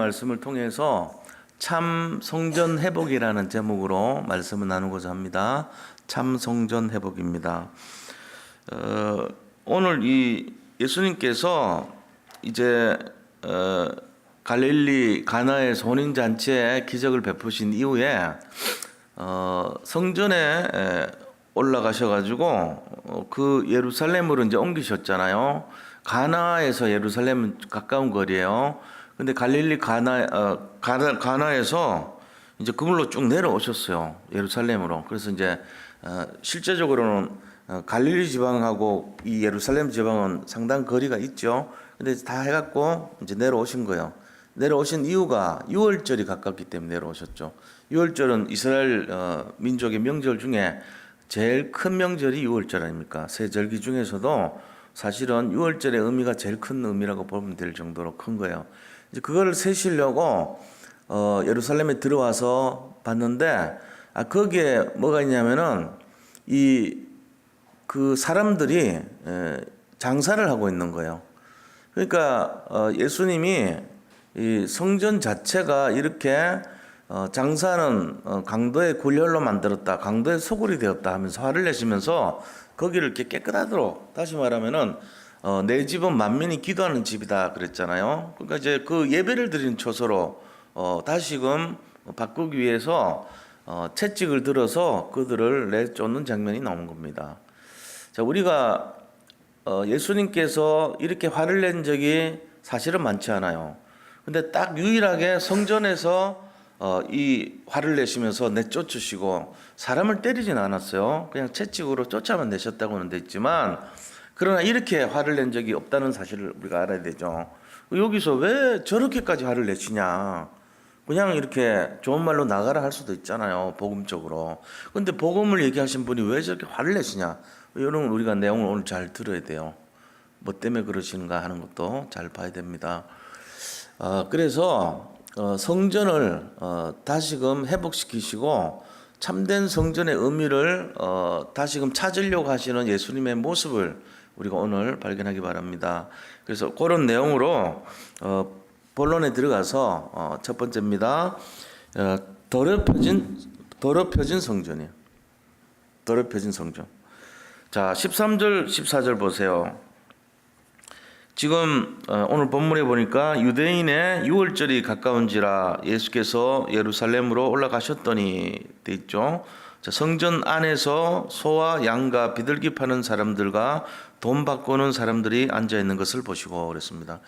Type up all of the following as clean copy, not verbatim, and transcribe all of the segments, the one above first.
말씀을 통해서 참 성전 회복이라는 제목으로 말씀을 나누고자 합니다. 참 성전 회복입니다. 오늘 이 예수님께서 이제 갈릴리 가나의 혼인 잔치에 기적을 베푸신 이후에 성전에 올라가셔가지고 그 예루살렘으로 이제 옮기셨잖아요. 가나에서 예루살렘은 가까운 거리예요. 근데 갈릴리 가나에서 이제 그물로 쭉 내려오셨어요. 예루살렘으로. 그래서 이제 실제적으로는 갈릴리 지방하고 이 예루살렘 지방은 상당 거리가 있죠. 근데 다 해갖고 이제 내려오신 거예요. 내려오신 이유가 유월절이 가깝기 때문에 내려오셨죠. 유월절은 이스라엘 민족의 명절 중에 제일 큰 명절이 유월절 아닙니까? 세 절기 중에서도 사실은 유월절의 의미가 제일 큰 의미라고 보면 될 정도로 큰 거예요. 이제 그거를 세시려고 예루살렘에 들어와서 봤는데 거기에 뭐가 있냐면은 그 사람들이 장사를 하고 있는 거예요. 그러니까 예수님이 이 성전 자체가 이렇게 장사는 강도의 굴혈로 만들었다, 강도의 소굴이 되었다 하면서 화를 내시면서 거기를 이렇게 깨끗하도록, 다시 말하면은 내 집은 만민이 기도하는 집이다 그랬잖아요. 그러니까 이제 그 예배를 드리는 처소로 다시금 바꾸기 위해서 채찍을 들어서 그들을 내쫓는 장면이 나온 겁니다. 자, 우리가 예수님께서 이렇게 화를 낸 적이 사실은 많지 않아요. 근데 딱 유일하게 성전에서 이 화를 내시면서 내쫓으시고 사람을 때리진 않았어요. 그냥 채찍으로 쫓아만 내셨다고는 돼 있지만, 그러나 이렇게 화를 낸 적이 없다는 사실을 우리가 알아야 되죠. 여기서 왜 저렇게까지 화를 내시냐? 그냥 이렇게 좋은 말로 나가라 할 수도 있잖아요, 복음적으로. 근데 복음을 얘기하신 분이 왜 저렇게 화를 내시냐? 이런 우리가 내용을 오늘 잘 들어야 돼요. 뭐 때문에 그러시는가 하는 것도 잘 봐야 됩니다. 그래서 성전을 다시금 회복시키시고 참된 성전의 의미를 다시금 찾으려고 하시는 예수님의 모습을 우리가 오늘 발견하기 바랍니다. 그래서 그런 내용으로 본론에 들어가서 첫 번째입니다. 더럽혀진 성전이에요. 더럽혀진 성전. 자, 13절 14절 보세요. 지금 오늘 본문에 보니까 유대인의 유월절이 가까운지라 예수께서 예루살렘으로 올라가셨더니 돼 있죠. 자, 성전 안에서 소와 양과 비둘기 파는 사람들과 돈 바꾸는 사람들이 앉아 있는 것을 보시고 그랬습니다.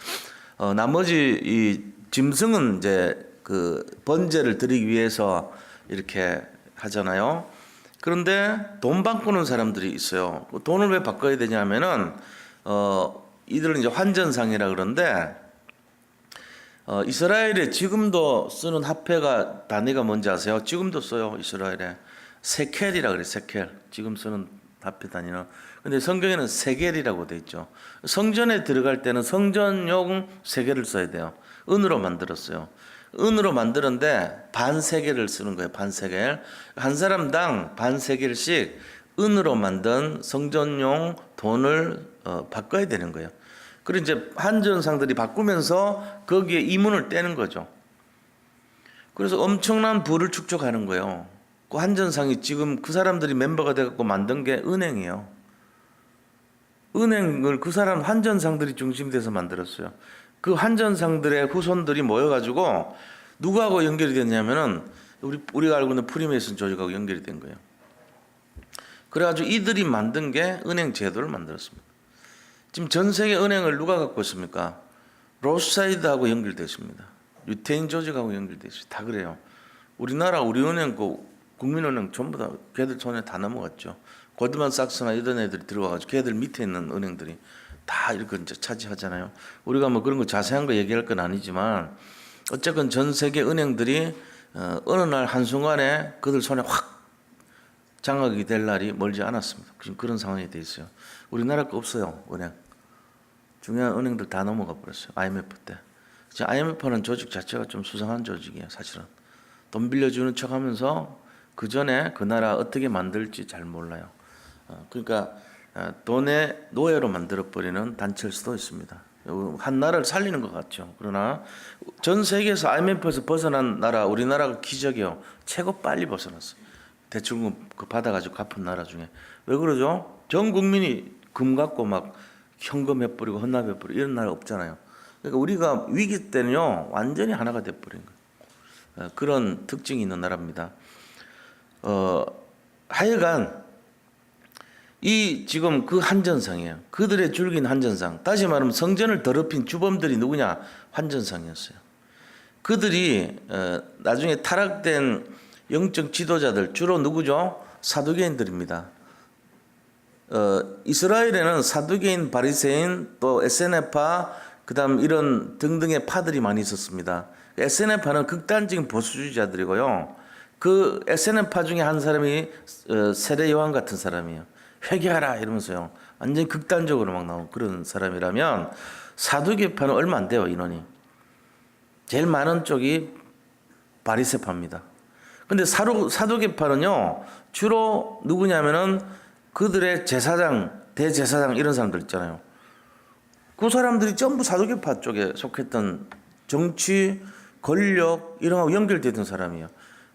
나머지 이 짐승은 이제 그 번제를 드리기 위해서 이렇게 하잖아요. 그런데 돈 바꾸는 사람들이 있어요. 돈을 왜 바꿔야 되냐면은 이들은 이제 환전상이라 그러는데 이스라엘에 지금도 쓰는 화폐가 단위가 뭔지 아세요? 지금도 써요, 이스라엘에. 세켈이라 그래, 세켈. 지금 쓰는 화폐 단위는. 근데 성경에는 세겔이라고 돼 있죠. 성전에 들어갈 때는 성전용 세겔을 써야 돼요. 은으로 만들었어요. 은으로 만드는데 반 세겔을 쓰는 거예요. 반 세겔. 한 사람당 반 세겔씩 은으로 만든 성전용 돈을 바꿔야 되는 거예요. 그리고 이제 한전상들이 바꾸면서 거기에 이문을 떼는 거죠. 그래서 엄청난 부를 축적하는 거예요. 그 한전상이 지금 그 사람들이 멤버가 돼갖고 만든 게 은행이에요. 은행을 그 사람 한전상들이 중심이 돼서 만들었어요. 그 한전상들의 후손들이 모여가지고 누구하고 연결이 됐냐면은 우리가 알고 있는 프리메이슨 조직하고 연결이 된 거예요. 그래가지고 이들이 만든 게 은행 제도를 만들었습니다. 지금 전 세계 은행을 누가 갖고 있습니까? 로스차일드하고 연결되어 있습니다. 유태인 조직하고 연결되어 있어요. 다 그래요. 우리나라 우리 은행 국민은행 전부 다 걔들 손에 다 넘어갔죠. 골드만삭스나 이런 애들이 들어와가지고 걔들 밑에 있는 은행들이 다 이렇게 이제 차지하잖아요. 우리가 뭐 그런 거 자세한 거 얘기할 건 아니지만 어쨌건 전 세계 은행들이 어느 날 한순간에 그들 손에 확 장악이 될 날이 멀지 않았습니다. 지금 그런 상황이 돼 있어요. 우리나라 거 없어요, 은행. 중요한 은행들 다 넘어가 버렸어요. IMF 때. IMF는 조직 자체가 좀 수상한 조직이에요, 사실은. 돈 빌려주는 척 하면서 그 전에 그 나라 어떻게 만들지 잘 몰라요. 그러니까 돈의 노예로 만들어버리는 단체일 수도 있습니다. 한 나라를 살리는 것 같죠. 그러나 전 세계에서 IMF에서 벗어난 나라, 우리나라가 기적이요. 최고 빨리 벗어났어요. 대출금 그 받아가지고 갚은 나라 중에. 왜 그러죠? 전 국민이 금 갖고 막 현금해버리고 헌납해버리고 이런 나라 없잖아요. 그러니까 우리가 위기 때는요 완전히 하나가 돼버린 거예요. 그런 특징이 있는 나라입니다. 하여간 이 지금 그 한전상이에요. 그들의 줄긴 한전상. 다시 말하면 성전을 더럽힌 주범들이 누구냐? 한전상이었어요. 그들이 나중에 타락된 영적 지도자들 주로 누구죠? 사두개인들입니다. 이스라엘에는 사두개인, 바리새인, 또 에세네파, 그다음 이런 등등의 파들이 많이 있었습니다. 에세네파는 극단적인 보수주의자들이고요. 그 에세네파 중에 한 사람이 세례 요한 같은 사람이에요. 회개하라 이러면서요. 완전히 극단적으로 막 나오는 그런 사람이라면 사두개파는 얼마 안 돼요, 인원이. 제일 많은 쪽이 바리새파입니다. 근데 사두개파는요, 주로 누구냐면은 그들의 제사장, 대제사장 이런 사람들 있잖아요. 그 사람들이 전부 사두개파 쪽에 속했던 정치, 권력 이런 거하고 연결되던 사람이에요.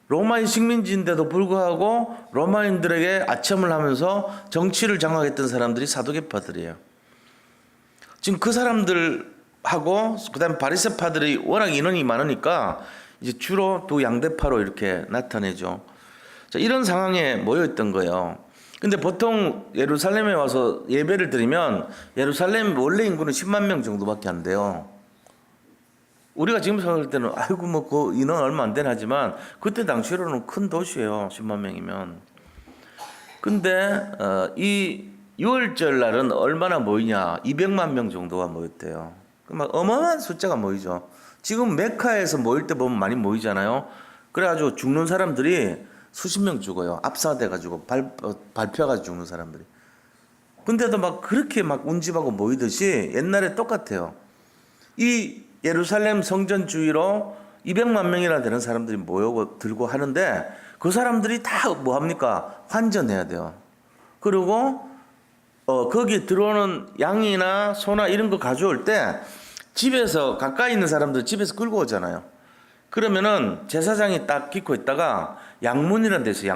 로마인 식민지인데도 불구하고 로마인들에게 아첨을 하면서 정치를 장악했던 사람들이 사두개파들이에요. 지금 그 사람들하고 그다음에 바리새파들이 워낙 인원이 많으니까 이제 주로 두 양대파로 이렇게 나타내죠. 자, 이런 상황에 모여있던 거예요. 근데 보통 예루살렘에 와서 예배를 드리면 예루살렘 원래 인구는 10만 명 정도밖에 안 돼요. 우리가 지금 생각할 때는 아이고 뭐 그 인원 얼마 안 되나 하지만 그때 당시로는 큰 도시예요. 10만 명이면. 근데 이 6월절 날은 얼마나 모이냐? 200만 명 정도가 모였대요. 막 어마어마한 숫자가 모이죠. 지금 메카에서 모일 때 보면 많이 모이잖아요. 그래가지고 죽는 사람들이 수십 명 죽어요. 압사돼가지고 밟혀가지고 죽는 사람들이. 근데도 막 그렇게 막 운집하고 모이듯이 옛날에 똑같아요. 이 예루살렘 성전 주위로 200만 명이나 되는 사람들이 모여들고 하는데 그 사람들이 다 뭐합니까? 환전해야 돼요. 그리고 거기 들어오는 양이나 소나 이런 거 가져올 때 집에서 가까이 있는 사람들 집에서 끌고 오잖아요. 그러면은 제사장이 딱 기고 있다가 양문이라는 데서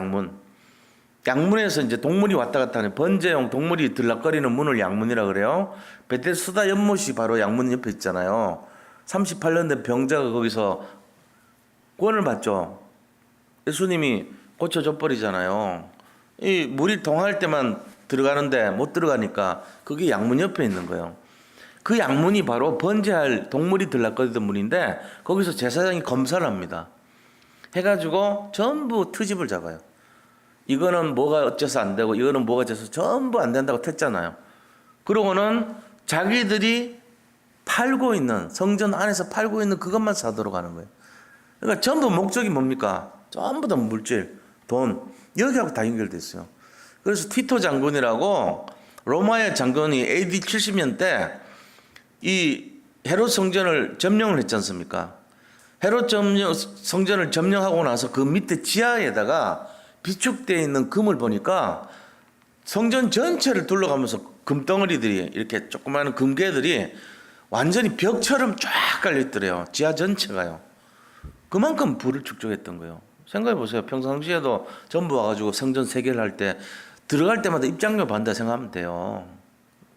양문에서 이제 동물이 왔다 갔다 하는 번제용 동물이 들락거리는 문을 양문이라 그래요. 베데스다 연못이 바로 양문 옆에 있잖아요. 38년 된 병자가 거기서 구원을 받죠. 예수님이 고쳐줘 버리잖아요. 이 물이 동할 때만 들어가는데 못 들어가니까 그게 양문 옆에 있는 거예요. 그 양문이 바로 번제할 동물이 들락거리던 문인데 거기서 제사장이 검사를 합니다. 해가지고 전부 트집을 잡아요. 이거는 뭐가 어째서 안 되고 이거는 뭐가 어째서 전부 안 된다고 텄잖아요. 그러고는 자기들이 팔고 있는 성전 안에서 팔고 있는 그것만 사도록 하는 거예요. 그러니까 전부 목적이 뭡니까? 전부 다 물질, 돈 여기하고 다 연결돼 있어요. 그래서 티토 장군이라고 로마의 장군이 AD 70년 때 이 헤롯 성전을 점령을 했지 않습니까? 헤롯 성전을 점령하고 나서 그 밑에 지하에다가 비축되어 있는 금을 보니까 성전 전체를 둘러가면서 금덩어리들이 이렇게 조그마한 금괴들이 완전히 벽처럼 쫙 깔려있더래요. 지하 전체가요. 그만큼 부를 축적했던 거예요. 생각해보세요. 평상시에도 전부 와가지고 성전 세계를 할 때 들어갈 때마다 입장료 받는다 생각하면 돼요.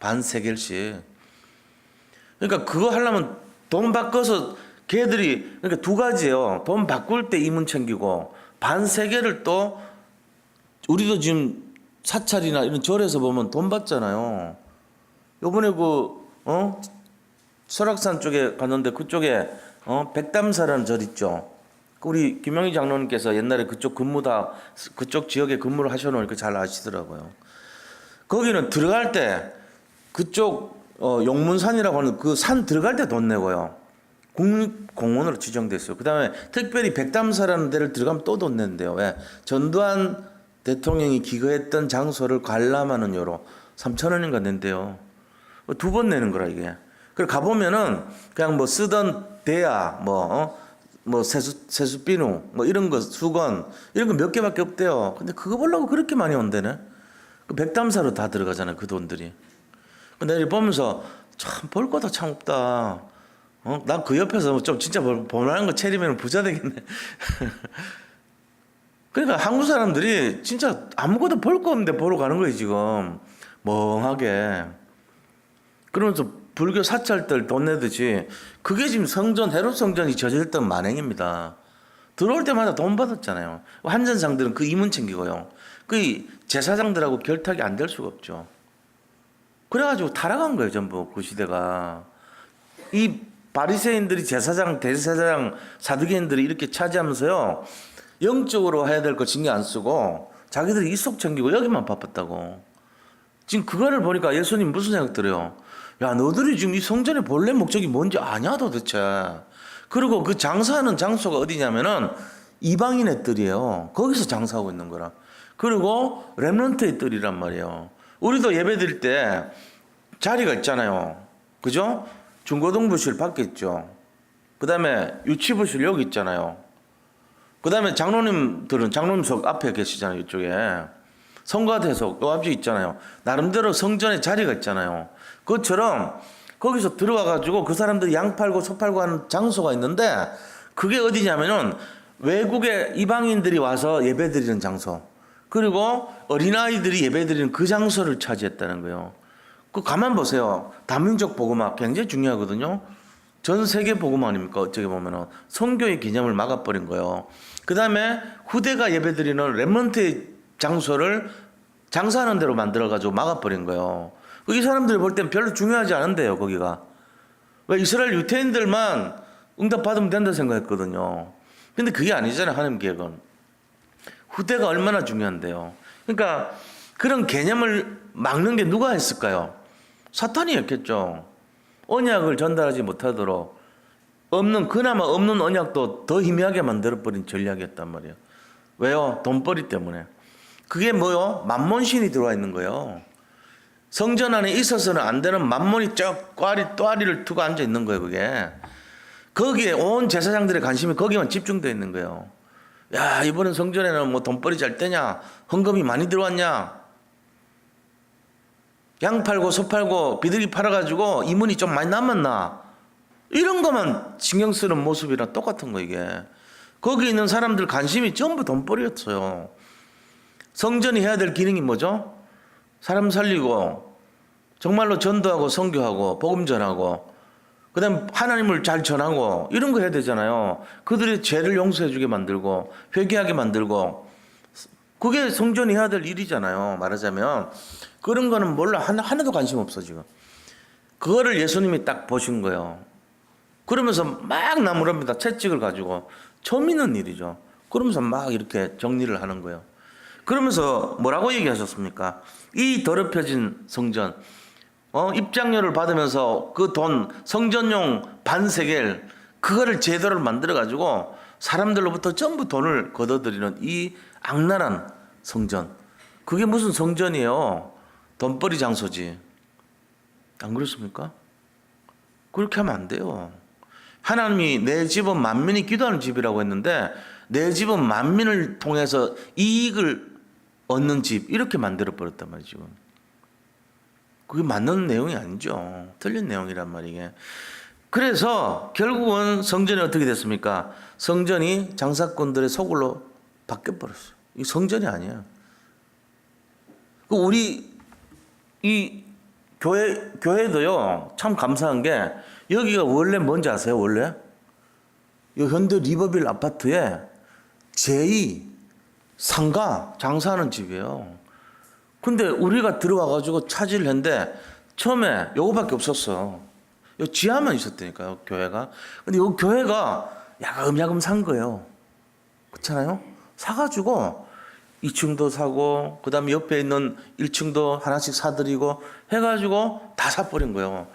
반 세겔씩. 그러니까 그거 하려면 돈 바꿔서 걔들이 그러니까 두 가지예요. 돈 바꿀 때 이문 챙기고 반 세겔을 또 우리도 지금 사찰이나 이런 절에서 보면 돈 받잖아요. 요번에 설악산 쪽에 갔는데 그쪽에 백담사라는 절 있죠. 우리 김영희 장로님께서 옛날에 그쪽 그쪽 지역에 근무를 하셔놓으니까 잘 아시더라고요. 거기는 들어갈 때 그쪽 용문산이라고 하는 그 산 들어갈 때 돈 내고요. 국립공원으로 지정됐어요. 그 다음에 특별히 백담사라는 데를 들어가면 또 돈 낸대요. 왜? 전두환 대통령이 기거했던 장소를 관람하는 요로 3,000원인가 낸대요. 두 번 내는 거라 이게. 그래 가보면은 그냥 뭐 쓰던 대야 세수비누 이런 거 수건 이런 거 몇 개밖에 없대요. 근데 그거 보려고 그렇게 많이 온대네. 그 백담사로 다 들어가잖아요. 그 돈들이. 근데 이렇게 보면서 참 볼 거다 참 없다. 난 그 옆에서 좀 진짜 볼만한 거 차리면 부자 되겠네. 그러니까 한국 사람들이 진짜 아무것도 볼 거 없는데 보러 가는 거예요, 지금. 멍하게. 그러면서 불교 사찰들 돈 내듯이 그게 지금 성전, 헤롯 성전이 저질렀던 만행입니다. 들어올 때마다 돈 받았잖아요. 한전상들은 그 이문 챙기고요. 그 제사장들하고 결탁이 안 될 수가 없죠. 그래가지고 타락한 거예요, 전부 그 시대가. 이 바리새인들이 제사장, 대제사장, 사두개인들이 이렇게 차지하면서요, 영적으로 해야 될 거 신경 안 쓰고 자기들이 이속 챙기고 여기만 바빴다고. 지금 그거를 보니까 예수님 무슨 생각 들어요? 야, 너들이 지금 이 성전의 본래 목적이 뭔지 아냐 도대체. 그리고 그 장사하는 장소가 어디냐면은 이방인의 뜰이에요. 거기서 장사하고 있는 거라. 그리고 렘넌트의 뜰이란 말이에요. 우리도 예배 드릴 때 자리가 있잖아요. 그죠? 중고등부실 밖에 있죠. 그 다음에 유치부실 여기 있잖아요. 그 다음에 장로님들은 장로님석 앞에 계시잖아요. 이쪽에. 성가대석 요 앞에 있잖아요. 나름대로 성전에 자리가 있잖아요. 그것처럼 거기서 들어와가지고 그 사람들이 양 팔고 소 팔고 하는 장소가 있는데 그게 어디냐면은 외국의 이방인들이 와서 예배 드리는 장소. 그리고 어린아이들이 예배 드리는 그 장소를 차지했다는 거예요. 그 가만 보세요. 다민족 복음화 굉장히 중요하거든요. 전 세계 복음 아닙니까? 어떻게 보면은 선교의 개념을 막아버린 거예요. 그 다음에 후대가 예배드리는 렘넌트의 장소를 장사하는 대로 만들어가지고 막아버린 거예요. 이 사람들이 볼 땐 별로 중요하지 않은데요, 거기가. 왜 이스라엘 유태인들만 응답받으면 된다 생각했거든요. 근데 그게 아니잖아요, 하나님 계획은. 후대가 얼마나 중요한데요. 그러니까 그런 개념을 막는 게 누가 했을까요? 사탄이 했겠죠. 언약을 전달하지 못하도록 그나마 없는 언약도 더 희미하게 만들어버린 전략이었단 말이에요. 왜요? 돈벌이 때문에. 그게 뭐요? 만몬신이 들어와 있는 거예요. 성전 안에 있어서는 안 되는 만몬이 쩍 또아리를 두고 앉아 있는 거예요, 그게. 거기에 온 제사장들의 관심이 거기만 집중되어 있는 거예요. 야, 이번엔 성전에는 뭐 돈벌이 잘 되냐? 헌금이 많이 들어왔냐? 양 팔고 소 팔고 비둘기 팔아가지고 이문이 좀 많이 남았나? 이런 것만 신경 쓰는 모습이랑 똑같은 거 이게. 거기 있는 사람들 관심이 전부 돈벌이였어요. 성전이 해야 될 기능이 뭐죠? 사람 살리고 정말로 전도하고 선교하고 복음 전하고 그다음 하나님을 잘 전하고 이런 거 해야 되잖아요. 그들의 죄를 용서해 주게 만들고 회개하게 만들고 그게 성전이 해야 될 일이잖아요. 말하자면 그런 거는 몰라 하나도 관심 없어 지금. 그거를 예수님이 딱 보신 거예요. 그러면서 막 나무랍니다. 채찍을 가지고 처음 있는 일이죠. 그러면서 막 이렇게 정리를 하는 거예요. 그러면서 뭐라고 얘기하셨습니까? 이 더럽혀진 성전, 입장료를 받으면서 그 돈, 성전용 반세겔, 그거를 제도를 만들어가지고 사람들로부터 전부 돈을 걷어들이는 이 악랄한 성전. 그게 무슨 성전이에요? 돈벌이 장소지. 안 그렇습니까? 그렇게 하면 안 돼요. 하나님이 내 집은 만민이 기도하는 집이라고 했는데 내 집은 만민을 통해서 이익을 얻는 집 이렇게 만들어 버렸단 말이죠. 그게 맞는 내용이 아니죠. 틀린 내용이란 말이에요. 그래서 결국은 성전이 어떻게 됐습니까? 성전이 장사꾼들의 소굴로 바뀌어 버렸어요. 이 성전이 아니에요. 우리 이 교회도요 참 감사한 게 여기가 원래 뭔지 아세요? 원래 이 현대 리버빌 아파트에 제2 상가 장사하는 집이에요. 근데 우리가 들어와가지고 차지를 했는데 처음에 요거밖에 없었어. 요 지하만 있었다니까요, 교회가. 근데 요 교회가 야금야금 산 거예요. 그렇잖아요? 사가지고 2층도 사고 그 다음에 옆에 있는 1층도 하나씩 사들이고 해가지고 다 사버린 거예요.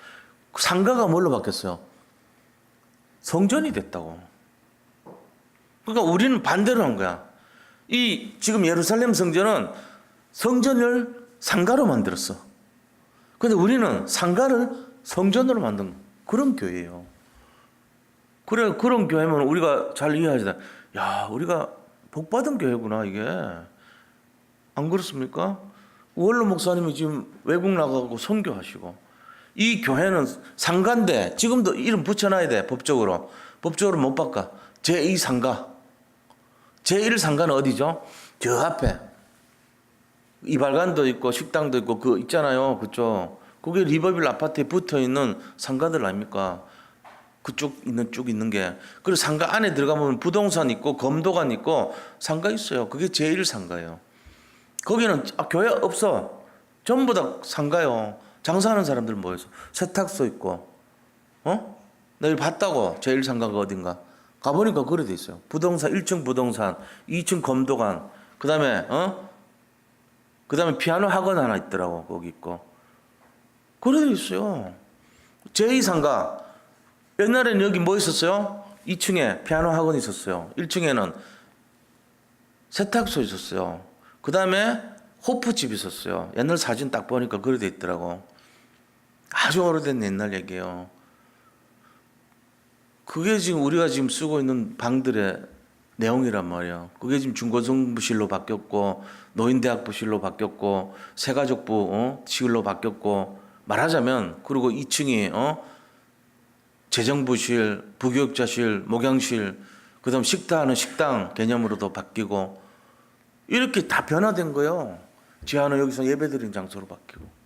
상가가 뭘로 바뀌었어요? 성전이 됐다고. 그러니까 우리는 반대로 한 거야. 이 지금 예루살렘 성전은 성전을 상가로 만들었어. 근데 우리는 상가를 성전으로 만든 그런 교회예요. 그래, 그런 교회면 우리가 잘 이해하자. 야, 우리가 복받은 교회구나, 이게. 안 그렇습니까? 원로 목사님이 지금 외국 나가고 선교하시고, 이 교회는 상가인데 지금도 이름 붙여놔야 돼. 법적으로 못 바꿔. 제2상가. 제1상가는 어디죠? 저 앞에 이발관도 있고 식당도 있고 그 있잖아요. 그쪽. 그게 리버빌 아파트에 붙어있는 상가들 아닙니까? 그쪽 있는 쭉 있는 게. 그리고 상가 안에 들어가면 부동산 있고 검도관 있고 상가 있어요. 그게 제1상가예요. 거기는 교회 없어. 전부 다 상가요. 장사하는 사람들 모여서 세탁소 있고. 내가 봤다고. 제1상가가 어딘가. 가보니까 그래 돼 있어요. 부동산 1층 부동산, 2층 검도관, 그다음에 피아노 학원 하나 있더라고. 거기 있고. 그래 돼 있어요. 제2상가. 옛날에는 여기 뭐 있었어요? 2층에 피아노 학원이 있었어요. 1층에는 세탁소 있었어요. 그다음에 호프집 있었어요. 옛날 사진 딱 보니까 그래 돼 있더라고. 아주 오래된 옛날 얘기예요. 그게 지금 우리가 지금 쓰고 있는 방들의 내용이란 말이야. 그게 지금 중고등부실로 바뀌었고 노인대학부실로 바뀌었고 새가족부 시설로 바뀌었고 말하자면 그리고 2층이 재정부실, 부교육자실, 목양실, 그다음 식사하는 식당 개념으로도 바뀌고 이렇게 다 변화된 거예요. 지하는 여기서 예배드리는 장소로 바뀌고.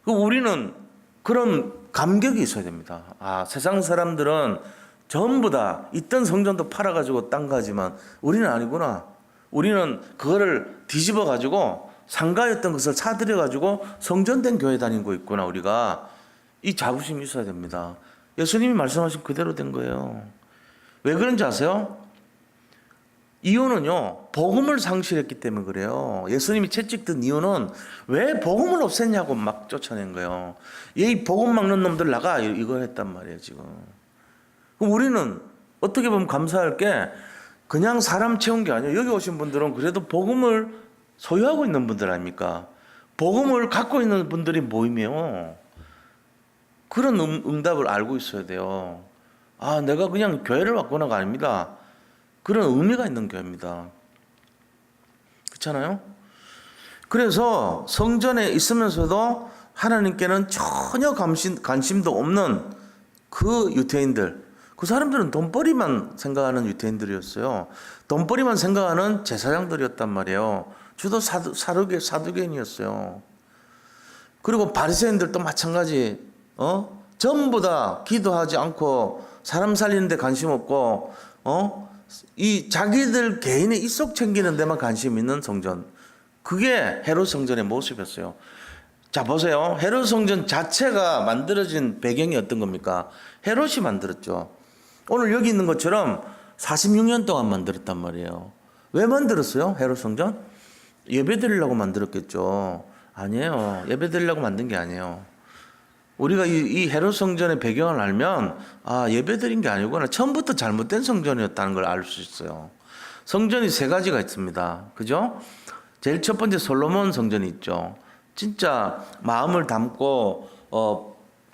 우리는 그런 감격이 있어야 됩니다. 세상 사람들은 전부 다 있던 성전도 팔아가지고 딴 거지만 우리는 아니구나. 우리는 그거를 뒤집어 가지고 상가였던 것을 사들여 가지고 성전된 교회 다니고 있구나. 우리가 이 자부심이 있어야 됩니다. 예수님이 말씀하신 그대로 된 거예요. 왜 그런지 아세요? 이유는요, 복음을 상실했기 때문에 그래요. 예수님이 채찍든 이유는 왜 복음을 없앴냐고 막 쫓아낸 거예요. 이 복음 막는 놈들 나가 이거 했단 말이에요 지금. 그럼 우리는 어떻게 보면 감사할 게 그냥 사람 채운 게 아니에요. 여기 오신 분들은 그래도 복음을 소유하고 있는 분들 아닙니까? 복음을 갖고 있는 분들이 모임이에요. 그런 응답을 알고 있어야 돼요. 내가 그냥 교회를 왔구나가 아닙니다. 그런 의미가 있는 교회입니다. 그렇잖아요? 그래서 성전에 있으면서도 하나님께는 전혀 관심도 없는 그 유태인들, 그 사람들은 돈벌이만 생각하는 유태인들이었어요. 돈벌이만 생각하는 제사장들이었단 말이에요. 주도 사두개인이었어요. 그리고 바리새인들도 마찬가지. 전부 다 기도하지 않고 사람 살리는 데 관심 없고 이 자기들 개인의 이속 챙기는 데만 관심 있는 성전. 그게 헤롯 성전의 모습이었어요. 자, 보세요. 헤롯 성전 자체가 만들어진 배경이 어떤 겁니까? 헤롯이 만들었죠. 오늘 여기 있는 것처럼 46년 동안 만들었단 말이에요. 왜 만들었어요? 헤롯 성전? 예배 드리려고 만들었겠죠. 아니에요. 예배 드리려고 만든 게 아니에요. 우리가 이 헤롯 성전의 배경을 알면 예배 드린 게 아니구나. 처음부터 잘못된 성전이었다는 걸 알 수 있어요. 성전이 세 가지가 있습니다. 그죠? 제일 첫 번째 솔로몬 성전이 있죠. 진짜 마음을 담고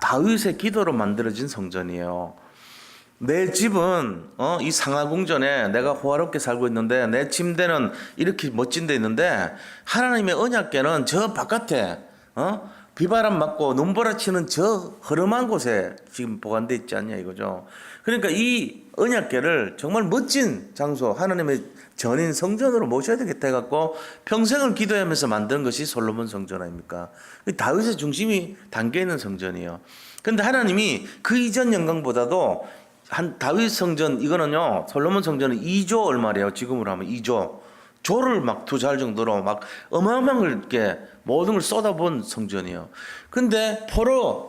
다윗의 기도로 만들어진 성전이에요. 내 집은 이 상하궁전에 내가 호화롭게 살고 있는데 내 침대는 이렇게 멋진 데 있는데 하나님의 언약궤는 저 바깥에 비바람 맞고 눈보라치는 저 허름한 곳에 지금 보관되어 있지 않냐 이거죠. 그러니까 이 언약궤를 정말 멋진 장소, 하나님의 전인 성전으로 모셔야 되겠다 해갖고 평생을 기도하면서 만든 것이 솔로몬 성전 아닙니까? 다윗의 중심이 담겨있는 성전이에요. 그런데 하나님이 그 이전 영광보다도 다윗 성전, 이거는요, 솔로몬 성전은 2조 얼마래요? 지금으로 하면 2조. 조를 막 투자할 정도로 막 어마어마한 걸 이렇게 모든 걸 쏟아본 성전이에요. 근데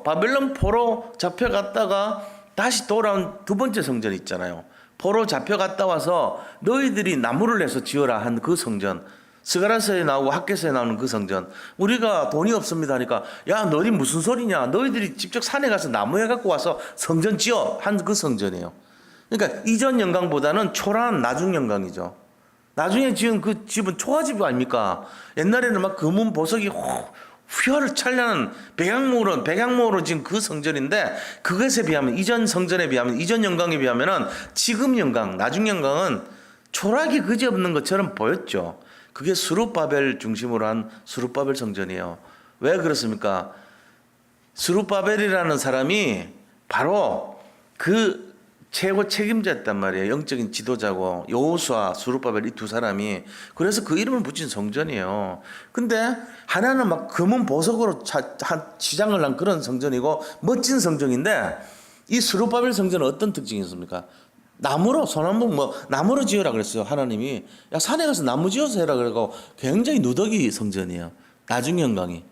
바벨론 포로 잡혀갔다가 다시 돌아온 두 번째 성전 있잖아요. 포로 잡혀갔다 와서 너희들이 나무를 내서 지어라 한 그 성전. 스가랴서에 나오고 학개서에 나오는 그 성전. 우리가 돈이 없습니다 하니까 야 너희 무슨 소리냐. 너희들이 직접 산에 가서 나무 해갖고 와서 성전 지어 한 그 성전이에요. 그러니까 이전 영광보다는 초라한 나중 영광이죠. 나중에 지은 그 집은 초가집 아닙니까? 옛날에는 막 금은 보석이 휘어를 찬란한 백양모로 지은 그 성전인데 그것에 비하면 이전 성전에 비하면 이전 영광에 비하면은 지금 영광, 나중 영광은 초라하게 그지없는 것처럼 보였죠. 그게 수룹바벨 중심으로 한 수룹바벨 성전이에요. 왜 그렇습니까? 스룹바벨이라는 사람이 바로 그 최고 책임자였단 말이에요. 영적인 지도자고 여호수아, 스룹바벨 이 두 사람이. 그래서 그 이름을 붙인 성전이에요. 근데 하나는 막 금은 보석으로 치장을 한 그런 성전이고 멋진 성전인데, 이 스룹바벨 성전은 어떤 특징이 있습니까? 나무로, 소나무 뭐 나무로 지으라 그랬어요. 하나님이 야 산에 가서 나무 지어서 해라 그러고 굉장히 누더기 성전이에요. 나중 영광이.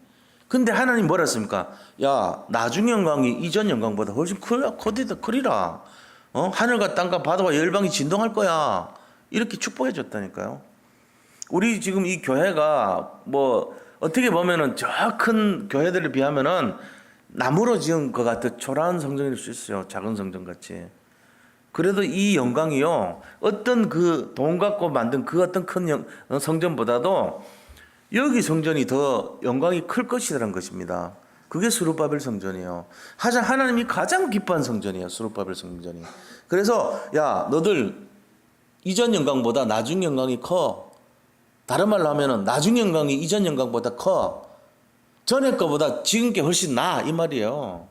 근데 하나님 뭐라 했습니까? 야 나중 영광이 이전 영광보다 훨씬 크리라. 하늘과 땅과 바다와 열방이 진동할 거야. 이렇게 축복해 줬다니까요. 우리 지금 이 교회가 뭐 어떻게 보면은 저 큰 교회들에 비하면은 나무로 지은 것 같은 초라한 성전일 수 있어요. 작은 성전 같이. 그래도 이 영광이요, 어떤 그 돈 갖고 만든 그 어떤 큰 성전보다도 여기 성전이 더 영광이 클 것이라는 것입니다. 그게 스룹바벨 성전이에요. 하나님이 가장 기뻐한 성전이에요. 스룹바벨 성전이. 그래서 야 너들 이전 영광보다 나중 영광이 커. 다른 말로 하면은 나중 영광이 이전 영광보다 커. 전에 거보다 지금 게 훨씬 나아 이 말이에요.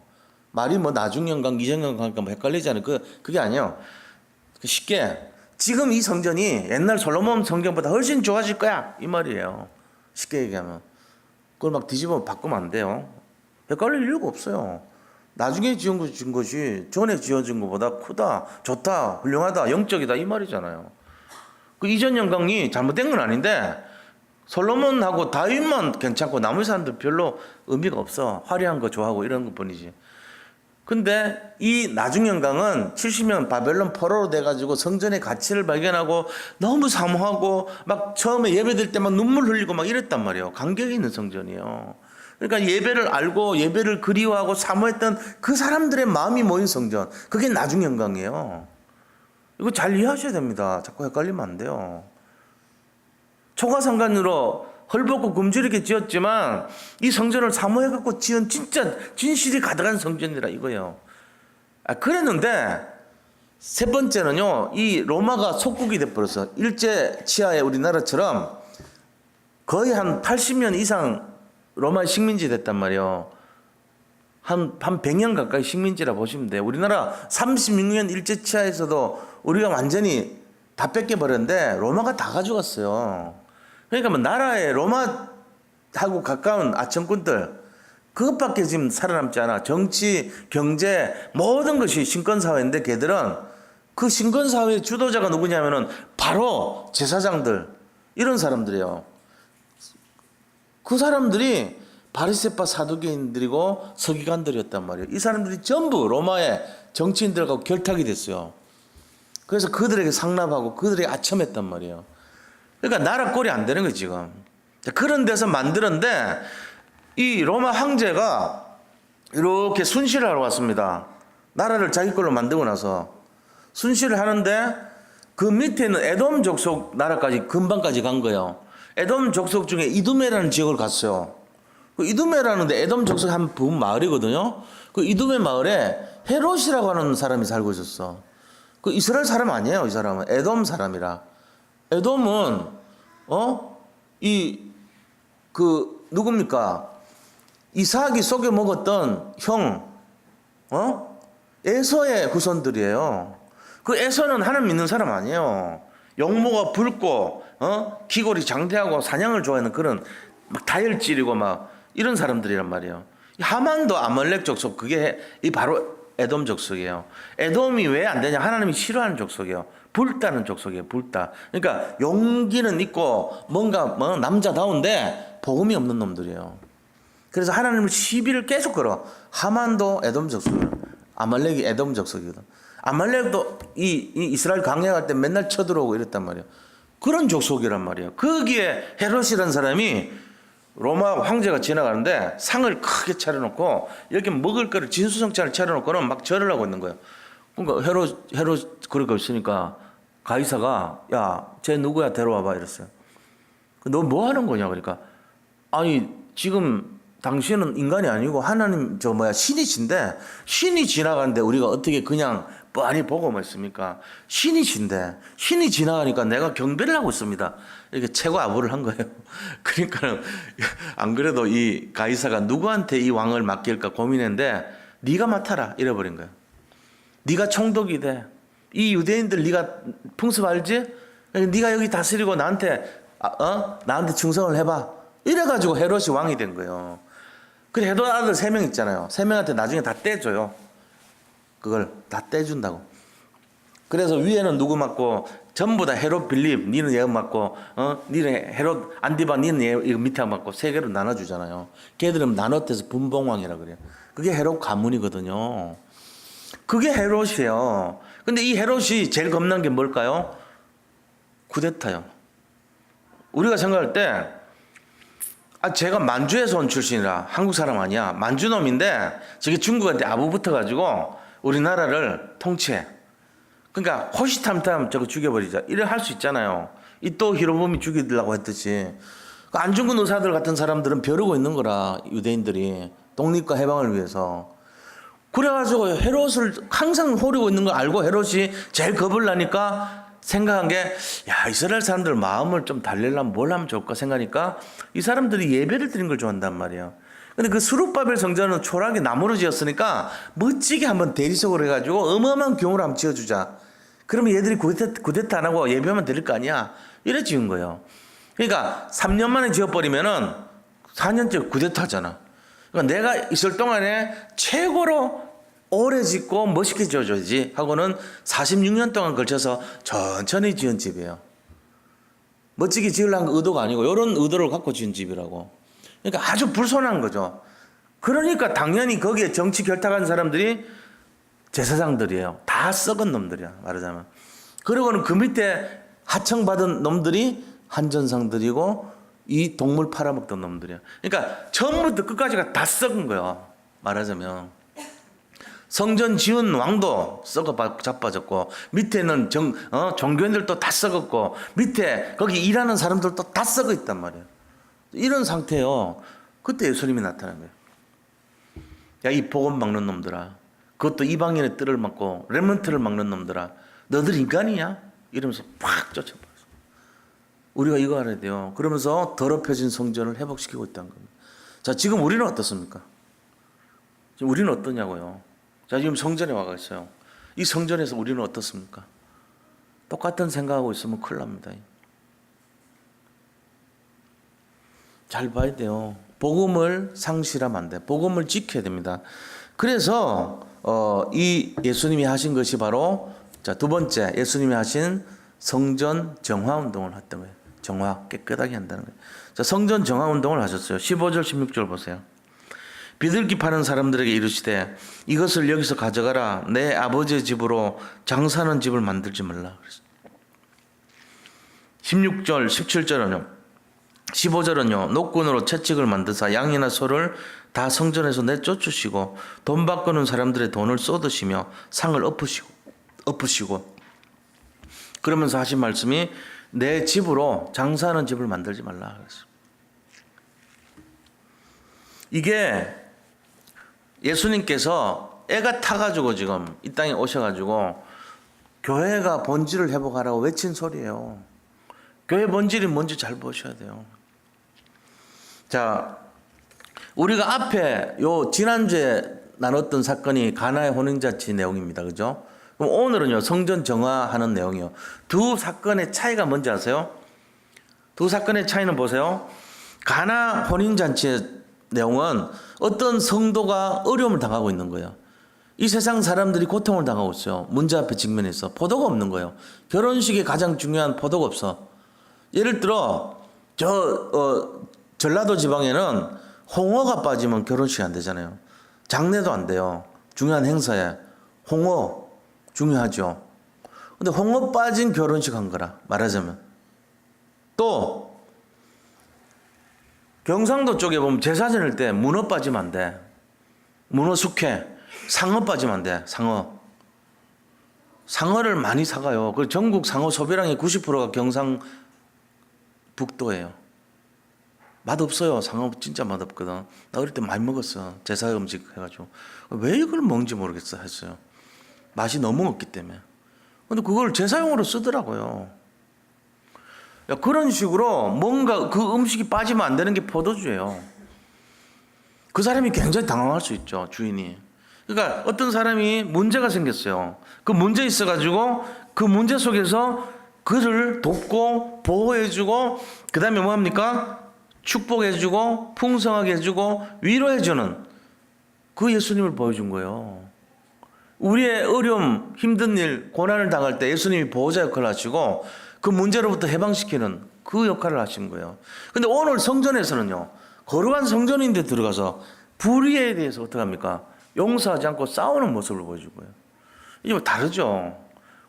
말이 뭐 나중 영광, 이전 영광이니까 뭐 헷갈리잖아요. 그게 아니에요. 쉽게 지금 이 성전이 옛날 솔로몬 성전보다 훨씬 좋아질 거야 이 말이에요. 쉽게 얘기하면. 그걸 막 뒤집어 바꾸면 안 돼요. 헷갈릴 이유가 없어요. 나중에 지은 것이 전에 지어진 것보다 크다, 좋다, 훌륭하다, 영적이다 이 말이잖아요. 그 이전 영광이 잘못된 건 아닌데 솔로몬하고 다윗만 괜찮고 나머지 사람들 별로 의미가 없어. 화려한 거 좋아하고 이런 것 뿐이지. 근데 이 나중 영광은 70년 바벨론 포로로 돼가지고 성전의 가치를 발견하고 너무 사모하고 막 처음에 예배될 때만 눈물 흘리고 막 이랬단 말이에요. 감격이 있는 성전이에요. 그러니까 예배를 알고 예배를 그리워하고 사모했던 그 사람들의 마음이 모인 성전. 그게 나중 영광이에요. 이거 잘 이해하셔야 됩니다. 자꾸 헷갈리면 안 돼요. 초가상간으로 헐벗고 굶주리게 지었지만 이 성전을 사모해갖고 지은 진짜 진실이 가득한 성전이라 이거예요. 그랬는데 세 번째는요, 이 로마가 속국이 돼버렸어. 일제 치하에 우리나라처럼 거의 한 80년 이상 로마의 식민지 됐단 말이에요. 한 100년 가까이 식민지라 보시면 돼요. 우리나라 36년 일제 치하에서도 우리가 완전히 다 뺏겨버렸는데 로마가 다 가져갔어요. 그러니까 뭐 나라에 로마하고 가까운 아청꾼들 그것밖에 지금 살아남지 않아. 정치, 경제 모든 것이 신권사회인데 걔들은 그 신권사회의 주도자가 누구냐면은 바로 제사장들 이런 사람들이에요. 그 사람들이 바리새파 사두개인들이고 서기관들이었단 말이에요. 이 사람들이 전부 로마의 정치인들하고 결탁이 됐어요. 그래서 그들에게 상납하고 그들에게 아첨했단 말이에요. 그러니까 나라 꼴이 안 되는 거예요 지금. 그런 데서 만들었는데 이 로마 황제가 이렇게 순시를 하러 왔습니다. 나라를 자기 걸로 만들고 나서 순시를 하는데 그 밑에 있는 에돔 족속 나라까지 금방까지 간 거예요. 에돔 족속 중에 이두메라는 지역을 갔어요. 그 이두메라는 데 에돔 족속 한 부분 마을이거든요. 그 이두메 마을에 헤롯이라고 하는 사람이 살고 있었어. 그 이스라엘 사람 아니에요. 이 사람은 에돔 사람이라. 에돔은 누굽니까? 이삭이 속여 먹었던 형 에서의 후손들이에요. 그 에서는 하나님 믿는 사람 아니에요. 용모가 붉고 기골이 장대하고 사냥을 좋아하는 그런 막 다혈질이고 막 이런 사람들이란 말이에요. 하만도 아말렉 족속, 그게 바로 에돔 족속이에요. 에돔이 왜 안 되냐? 하나님이 싫어하는 족속이에요. 불타는 족속이에요. 불타. 그러니까 용기는 있고 뭔가 남자다운데 복음이 없는 놈들이에요. 그래서 하나님을 시비를 계속 걸어. 하만도 에돔 족속이에요. 아말렉이 에돔 족속이거든. 아말렉도 이 이스라엘 강야할 때 맨날 쳐들어오고 이랬단 말이에요. 그런 족속이란 말이에요. 거기에 헤롯이라는 사람이 로마 황제가 지나가는데 상을 크게 차려놓고 여기 먹을 거를 진수성찬을 차려놓고는 막 절을 하고 있는 거예요. 그러니까 헤롯 그러고 있으니까 가이사가 야, 쟤 누구야 데려와봐 이랬어요. 너 뭐 하는 거냐 그러니까 아니 지금 당신은 인간이 아니고 하나님 신이신데 신이 지나가는데 우리가 어떻게 그냥 뻔히 보고 뭐 있습니까? 신이신데 신이 지나가니까 내가 경배를 하고 있습니다. 이렇게 최고 아부를 한 거예요. 그러니까는 안 그래도 이 가이사가 누구한테 이 왕을 맡길까 고민했는데 네가 맡아라 이래버린 거예요. 네가 총독이 돼. 이 유대인들 네가 풍습 알지? 네가 여기 다스리고 나한테 나한테 충성을 해봐. 이래가지고 헤롯이 왕이 된 거예요. 그래 헤롯 아들 3명 있잖아요. 3명한테 나중에 다 떼줘요. 그걸 다 떼준다고. 그래서 위에는 누구 맡고 전부 다 헤롯 빌립 니는 얘 맡고 니는 헤롯 안디바 니는 얘 이거 밑에 맡고 3개로 나눠주잖아요. 걔들은 나눠떼서 분봉왕이라 그래요. 그게 헤롯 가문이거든요. 그게 헤롯이에요. 근데 이 헤롯이 제일 겁난 게 뭘까요? 쿠데타요. 우리가 생각할 때 제가 만주에서 온 출신이라 한국 사람 아니야. 만주놈인데 저게 중국한테 아부 붙어가지고 우리나라를 통치해. 그러니까 호시탐탐 저거 죽여버리자. 이래 할 수 있잖아요. 이 또 히로부미 죽이려고 했듯이. 안중근 의사들 같은 사람들은 벼르고 있는 거라 유대인들이 독립과 해방을 위해서. 그래가지고 헤롯을 항상 호르고 있는 걸 알고 헤롯이 제일 겁을 나니까 생각한 게 이스라엘 사람들 마음을 좀 달래려면 뭘 하면 좋을까 생각하니까 이 사람들이 예배를 드린 걸 좋아한단 말이에요. 근데 그 스룹바벨 성전은 초락이 나무로 지었으니까 멋지게 한번 대리석으로 해가지고 어마어마한 경호를 한번 지어주자. 그러면 얘들이 구데타 안 하고 예배하면 될 거 아니야. 이래 지은 거예요. 그러니까 3년 만에 지어버리면은 4년째 구데타잖아. 그러니까 내가 있을 동안에 최고로 오래 짓고 멋있게 지어줘야지 하고는 46년 동안 걸쳐서 천천히 지은 집이에요. 멋지게 지으려는 의도가 아니고 이런 의도를 갖고 지은 집이라고. 그러니까 아주 불손한 거죠. 그러니까 당연히 거기에 정치 결탁한 사람들이 제사장들이에요. 다 썩은 놈들이야 말하자면. 그리고는 그 밑에 하청받은 놈들이 한전상들이고 이 동물 팔아먹던 놈들이야. 그러니까 처음부터 끝까지가 다 썩은 거예요 말하자면. 성전 지은 왕도 썩어 자빠졌고 밑에는 종교인들도 다 썩었고 밑에 거기 일하는 사람들도 다 썩어 있단 말이에요. 이런 상태예요. 그때 예수님이 나타난 거예요. 야, 이 복음 막는 놈들아. 그것도 이방인의 뜰을 막고 렘넌트를 막는 놈들아. 너들 인간이냐? 이러면서 팍 쫓아버렸어요. 우리가 이거 알아야 돼요. 그러면서 더럽혀진 성전을 회복시키고 있다는 겁니다. 자, 지금 우리는 어떻습니까? 지금 우리는 어떠냐고요. 자, 지금 성전에 와가 있어요. 이 성전에서 우리는 어떻습니까? 똑같은 생각하고 있으면 큰일 납니다. 잘 봐야 돼요. 복음을 상실하면 안 돼. 복음을 지켜야 됩니다. 그래서 이 예수님이 하신 것이 바로 두 번째 예수님이 하신 성전 정화 운동을 했던 거예요. 정화, 깨끗하게 한다는 거예요. 자, 성전 정화 운동을 하셨어요. 15절, 16절 보세요. 비둘기 파는 사람들에게 이르시되 이것을 여기서 가져가라. 내 아버지의 집으로 장사하는 집을 만들지 말라. 16절, 17절은요. 15절은요. 노끈으로 채찍을 만드사 양이나 소를 다 성전에서 내쫓으시고 돈 바꾸는 사람들의 돈을 쏟으시며 상을 엎으시고 그러면서 하신 말씀이 내 집으로 장사하는 집을 만들지 말라. 그랬어요. 이게 예수님께서 애가 타가지고 지금 이 땅에 오셔가지고 교회가 본질을 회복하라고 외친 소리예요. 교회 본질이 뭔지 잘 보셔야 돼요. 자, 우리가 앞에 지난주에 나눴던 사건이 가나의 혼인잔치 내용입니다. 그죠? 그럼 오늘은요, 성전 정화하는 내용이요. 두 사건의 차이가 뭔지 아세요? 두 사건의 차이는 보세요. 가나 혼인잔치의 내용은 어떤 성도가 어려움을 당하고 있는 거예요. 이 세상 사람들이 고통을 당하고 있어요. 문제 앞에 직면해서 포도가 없는 거예요. 결혼식에 가장 중요한 포도가 없어. 예를 들어 전라도 지방에는 홍어가 빠지면 결혼식이 안 되잖아요. 장례도 안 돼요. 중요한 행사에 홍어 중요하죠. 근데 홍어 빠진 결혼식 한 거라 말하자면. 또 경상도 쪽에 보면 제사 지낼 때 문어 빠지면 안 돼. 문어 숙회, 상어 빠지면 안 돼. 상어를 많이 사가요. 그리고 전국 상어 소비량의 90%가 경상북도예요. 맛없어요. 상어 진짜 맛없거든. 나 어릴 때 많이 먹었어. 제사 음식 해가지고. 왜 이걸 먹는지 모르겠어 했어요. 맛이 너무 없기 때문에. 근데 그걸 제사용으로 쓰더라고요. 야, 그런 식으로 뭔가 그 음식이 빠지면 안 되는 게 포도주예요. 그 사람이 굉장히 당황할 수 있죠, 주인이. 그러니까 어떤 사람이 문제가 생겼어요. 그 문제 있어가지고 그 문제 속에서 그를 돕고 보호해주고 그 다음에 뭐합니까? 축복해주고 풍성하게 해주고 위로해주는 그 예수님을 보여준 거예요. 우리의 어려움, 힘든 일, 고난을 당할 때 예수님이 보호자 역할을 하시고 그 문제로부터 해방시키는 그 역할을 하신 거예요. 근데 오늘 성전에서는요, 거룩한 성전인데 들어가서 불의에 대해서 어떻게 합니까? 용서하지 않고 싸우는 모습을 보여준 거예요. 이게 뭐 다르죠.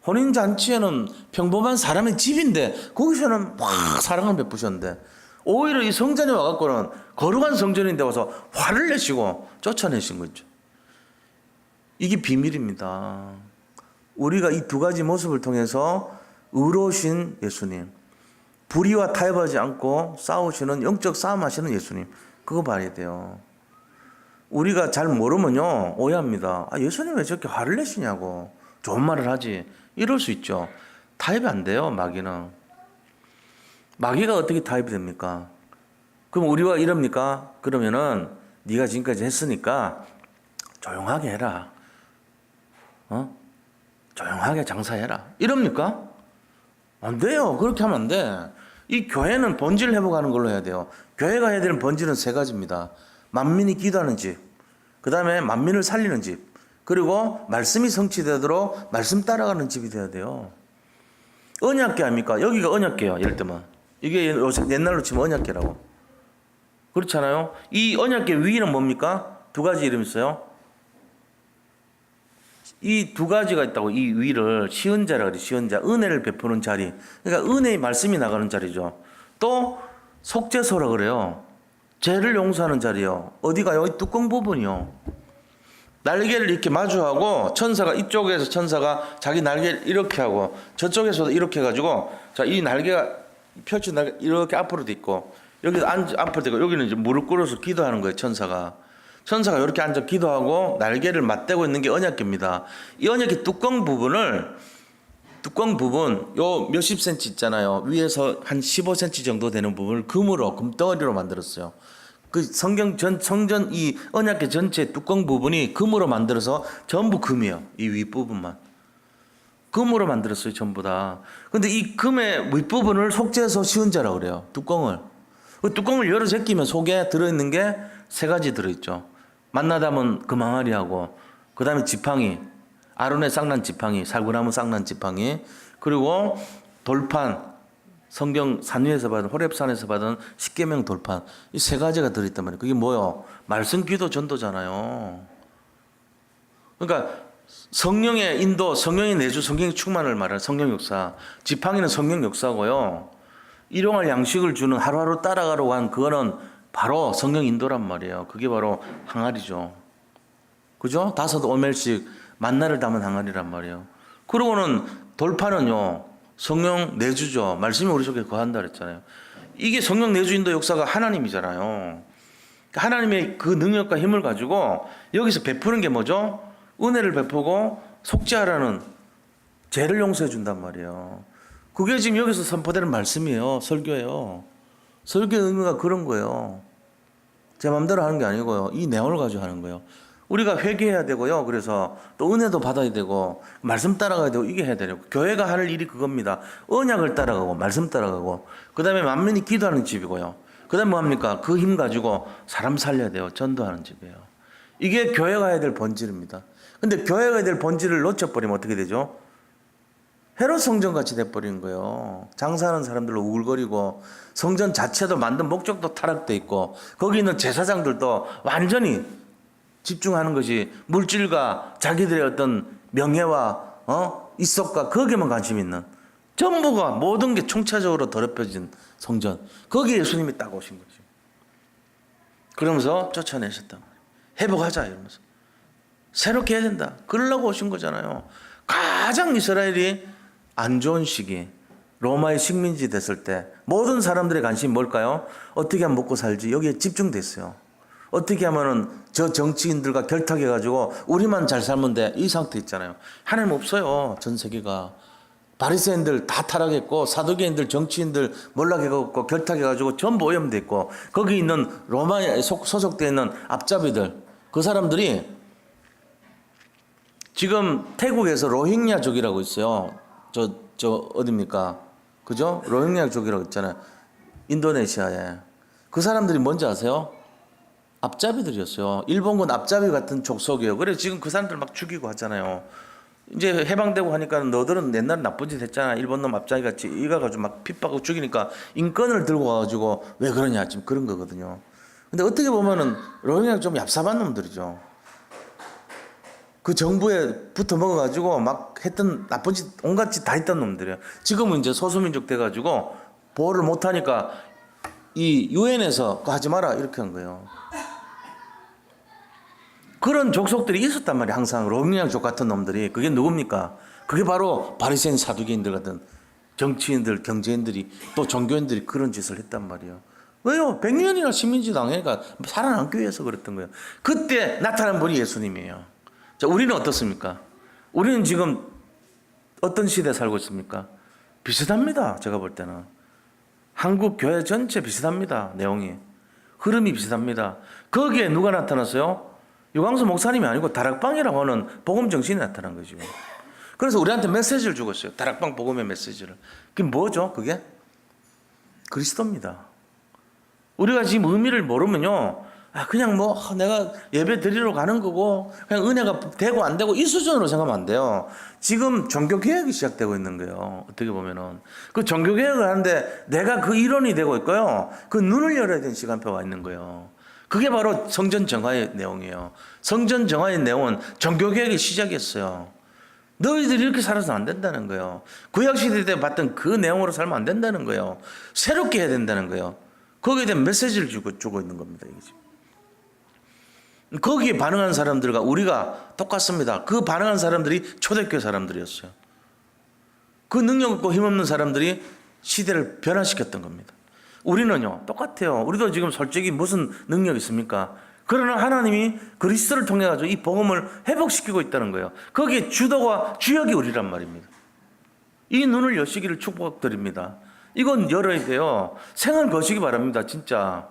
혼인잔치에는 평범한 사람의 집인데 거기서는 막 사랑을 베푸셨는데 오히려 이 성전에 와갖고는 거룩한 성전인데 와서 화를 내시고 쫓아내신 거죠. 이게 비밀입니다. 우리가 이 두 가지 모습을 통해서 의로우신 예수님, 불의와 타협하지 않고 싸우시는 영적 싸움하시는 예수님, 그거 봐야 돼요. 우리가 잘 모르면요 오해합니다. 예수님 왜 저렇게 화를 내시냐고, 좋은 말을 하지, 이럴 수 있죠. 타협이 안 돼요. 마귀는. 마귀가 어떻게 타협이 됩니까? 그럼 우리와 이럽니까? 그러면은 네가 지금까지 했으니까 조용하게 해라. 조용하게 장사해라. 이럽니까? 안 돼요. 그렇게 하면 안 돼. 이 교회는 본질 회복하는 걸로 해야 돼요. 교회가 해야 되는 본질은 세 가지입니다. 만민이 기도하는 집, 그 다음에 만민을 살리는 집, 그리고 말씀이 성취되도록 말씀 따라가는 집이 돼야 돼요. 언약궤 아닙니까? 여기가 언약궤예요. 예를 들면 이게 옛날로 치면 언약궤라고. 그렇잖아요. 이 언약궤 위는 뭡니까? 두 가지 이름이 있어요. 이 두 가지가 있다고. 이 위를 시은자라 그래. 시은자, 은혜를 베푸는 자리. 그러니까 은혜의 말씀이 나가는 자리죠. 또 속죄소라 그래요. 죄를 용서하는 자리요. 어디가요? 이 뚜껑 부분이요. 날개를 이렇게 마주하고 천사가 이쪽에서 천사가 자기 날개를 이렇게 하고 저쪽에서도 이렇게 해가지고, 자, 이 날개가 펼친 날개 이렇게 앞으로 돼 있고 여기서 앞으로 되고 여기는 이제 무릎 꿇어서 기도하는 거예요. 천사가 이렇게 앉아 기도하고 날개를 맞대고 있는 게 언약궤입니다. 이 언약궤 뚜껑 부분 요 몇십 센치 있잖아요. 위에서 한 15cm 정도 되는 부분을 금덩어리로 만들었어요. 그 성전 이 언약궤 전체 뚜껑 부분이 금으로 만들어서 전부 금이에요. 이 윗부분만 금으로 만들었어요. 전부 다. 근데 이 금의 윗부분을 속죄해서 시은자라고 그래요. 뚜껑을. 그 뚜껑을 열어 제끼면 속에 들어있는 게 세 가지 들어있죠. 만나 담은 금항아리하고, 그 다음에 지팡이, 아론의 쌍난 지팡이, 살구나무 쌍난 지팡이, 그리고 돌판, 성경 산 위에서 받은, 호렙산에서 받은 십계명 돌판, 이 세 가지가 들어있단 말이에요. 그게 뭐요? 말씀, 기도, 전도잖아요. 그러니까 성령의 인도, 성령의 내주, 성령의 충만을 말하는 성령 역사. 지팡이는 성령 역사고요. 일용할 양식을 주는, 하루하루 따라가려고 한 그거는 바로 성령 인도란 말이에요. 그게 바로 항아리죠. 그죠? 5오멜씩 만나를 담은 항아리란 말이에요. 그러고는 돌판은요, 성령 내주죠. 말씀이 우리 속에 거한다 그랬잖아요. 이게 성령 내주 인도 역사가 하나님이잖아요. 하나님의 그 능력과 힘을 가지고 여기서 베푸는 게 뭐죠? 은혜를 베푸고 속죄하라는, 죄를 용서해 준단 말이에요. 그게 지금 여기서 선포되는 말씀이에요. 설교예요. 설교의 의미가 그런 거예요. 제 마음대로 하는 게 아니고요. 이 내용을 가지고 하는 거예요. 우리가 회개해야 되고요. 그래서 또 은혜도 받아야 되고 말씀 따라가야 되고 이게 해야 되고, 교회가 할 일이 그겁니다. 언약을 따라가고 말씀 따라가고, 그 다음에 만민이 기도하는 집이고요. 그 다음에 뭐합니까? 그 힘 가지고 사람 살려야 돼요. 전도하는 집이에요. 이게 교회가 해야 될 본질입니다. 근데 교회가 해야 될 본질을 놓쳐버리면 어떻게 되죠? 헤롯 성전같이 돼버린 거예요. 장사하는 사람들로 우글거리고, 성전 자체도 만든 목적도 타락돼 있고, 거기 있는 제사장들도 완전히 집중하는 것이 물질과 자기들의 어떤 명예와 이속과 거기에만 관심 있는, 전부가 모든 게 총체적으로 더럽혀진 성전, 거기에 예수님이 딱 오신 거죠. 그러면서 쫓아내셨단 말이에요. 회복하자 이러면서 새롭게 해야 된다, 그러려고 오신 거잖아요. 가장 이스라엘이 안 좋은 시기, 로마의 식민지 됐을 때 모든 사람들의 관심이 뭘까요? 어떻게 하면 먹고 살지, 여기에 집중됐어요. 어떻게 하면은 저 정치인들과 결탁해가지고 우리만 잘 살면 돼. 이 상태 있잖아요. 하나님 없어요. 전 세계가. 바리새인들 다 타락했고 사두개인들 정치인들 몰락해갖고 결탁해가지고 전부 오염돼 있고 거기 있는 로마에 소속되어 있는 앞잡이들 그 사람들이 지금 태국에서 로힝야족이라고 있어요. 저 어딥니까? 그죠? 로힝야족이라고 있잖아요. 인도네시아에. 그 사람들이 뭔지 아세요? 앞잡이들이었어요. 일본군 앞잡이 같은 족속이에요. 그래 지금 그 사람들 막 죽이고 하잖아요. 이제 해방되고 하니까 너들은 옛날에 나쁜 짓 했잖아. 일본 놈 앞잡이 같이 이거 가지고 막 핍박하고 죽이니까 인권을 들고 와가지고 왜 그러냐 지금 그런 거거든요. 근데 어떻게 보면은 로힝야 좀 얍삽한 놈들이죠. 그 정부에 붙어 먹어가지고 막 했던 나쁜 짓 온갖 짓 다 했던 놈들이에요. 지금은 이제 소수민족 돼가지고 보호를 못하니까 이 유엔에서 하지 마라 이렇게 한 거예요. 그런 족속들이 있었단 말이에요. 항상 로힝야족 같은 놈들이. 그게 누굽니까? 그게 바로 바리새인 사두개인들 같은 정치인들, 경제인들이 또 종교인들이 그런 짓을 했단 말이에요. 왜요? 100년이나 식민지 당하니까 살아남기 위해서 그랬던 거예요. 그때 나타난 분이 예수님이에요. 자, 우리는 어떻습니까? 우리는 지금 어떤 시대에 살고 있습니까? 비슷합니다. 제가 볼 때는. 한국 교회 전체 비슷합니다. 내용이. 흐름이 비슷합니다. 거기에 누가 나타났어요? 유광수 목사님이 아니고 다락방이라고 하는 복음 정신이 나타난 거죠. 그래서 우리한테 메시지를 주고 있어요. 다락방 복음의 메시지를. 그게 뭐죠? 그게? 그리스도입니다. 우리가 지금 의미를 모르면요. 그냥 뭐 내가 예배 드리러 가는 거고 그냥 은혜가 되고 안 되고 이 수준으로 생각하면 안 돼요. 지금 종교개혁이 시작되고 있는 거예요. 어떻게 보면은. 그 종교개혁을 하는데 내가 그 일원이 되고 있고요. 그 눈을 열어야 되는 시간표가 와 있는 거예요. 그게 바로 성전 정화의 내용이에요. 성전 정화의 내용은 종교개혁의 시작이었어요. 너희들이 이렇게 살아서 안 된다는 거예요. 구약시대 때 봤던 그 내용으로 살면 안 된다는 거예요. 새롭게 해야 된다는 거예요. 거기에 대한 메시지를 주고 있는 겁니다. 이게 지금. 거기에 반응한 사람들과 우리가 똑같습니다. 그 반응한 사람들이 초대교회 사람들이었어요. 그 능력 없고 힘없는 사람들이 시대를 변화시켰던 겁니다. 우리는요 똑같아요. 우리도 지금 솔직히 무슨 능력이 있습니까? 그러나 하나님이 그리스도를 통해 가지고 이 복음을 회복시키고 있다는 거예요. 거기에 주도가 주역이 우리란 말입니다. 이 눈을 여시기를 축복드립니다. 이건 열어야 돼요. 생을 거시기 바랍니다. 진짜.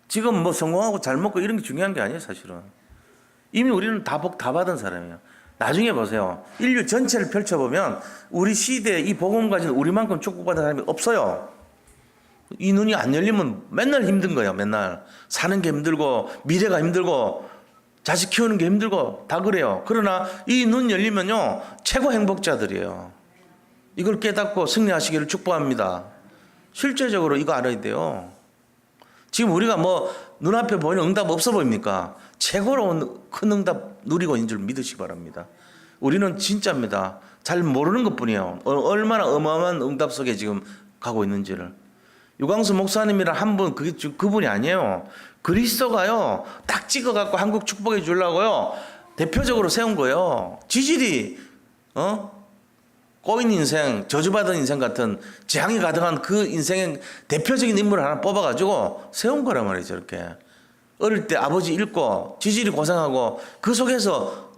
지금 뭐 성공하고 잘 먹고 이런 게 중요한 게 아니에요. 사실은. 이미 우리는 다 복 다 받은 사람이에요. 나중에 보세요. 인류 전체를 펼쳐보면 우리 시대에 이 복음 가진 우리만큼 축복받은 사람이 없어요. 이 눈이 안 열리면 맨날 힘든 거예요. 맨날 사는 게 힘들고 미래가 힘들고 자식 키우는 게 힘들고 다 그래요. 그러나 이 눈 열리면요 최고 행복자들이에요. 이걸 깨닫고 승리하시기를 축복합니다. 실제적으로 이거 알아야 돼요. 지금 우리가 뭐 눈앞에 보이는 응답 없어 보입니까? 최고로 큰 응답 누리고 있는 줄 믿으시기 바랍니다. 우리는 진짜입니다. 잘 모르는 것뿐이에요. 얼마나 어마어마한 응답 속에 지금 가고 있는지를. 유광수 목사님이란 한 분, 그분이 아니에요. 그리스도가요, 딱 찍어갖고 한국 축복해 주려고요, 대표적으로 세운 거예요. 지질이, 꼬인 인생, 저주받은 인생 같은 재앙이 가득한 그 인생의 대표적인 인물을 하나 뽑아가지고 세운 거란 말이죠, 이렇게. 어릴 때 아버지 잃고, 지질이 고생하고, 그 속에서,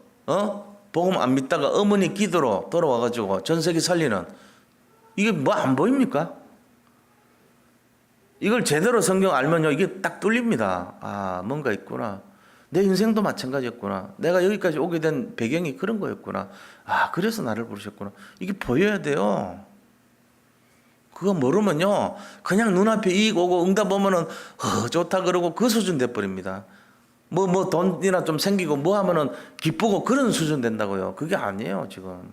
복음 안 믿다가 어머니 기도로 돌아와가지고 전 세계 살리는, 이게 뭐 안 보입니까? 이걸 제대로 성경 알면요, 이게 딱 뚫립니다. 아, 뭔가 있구나. 내 인생도 마찬가지였구나. 내가 여기까지 오게 된 배경이 그런 거였구나. 아, 그래서 나를 부르셨구나. 이게 보여야 돼요. 그거 모르면요, 그냥 눈앞에 이익 오고 응답 오면은, 좋다 그러고 그 수준 돼버립니다. 뭐 돈이나 좀 생기고 뭐 하면은 기쁘고 그런 수준 된다고요. 그게 아니에요, 지금.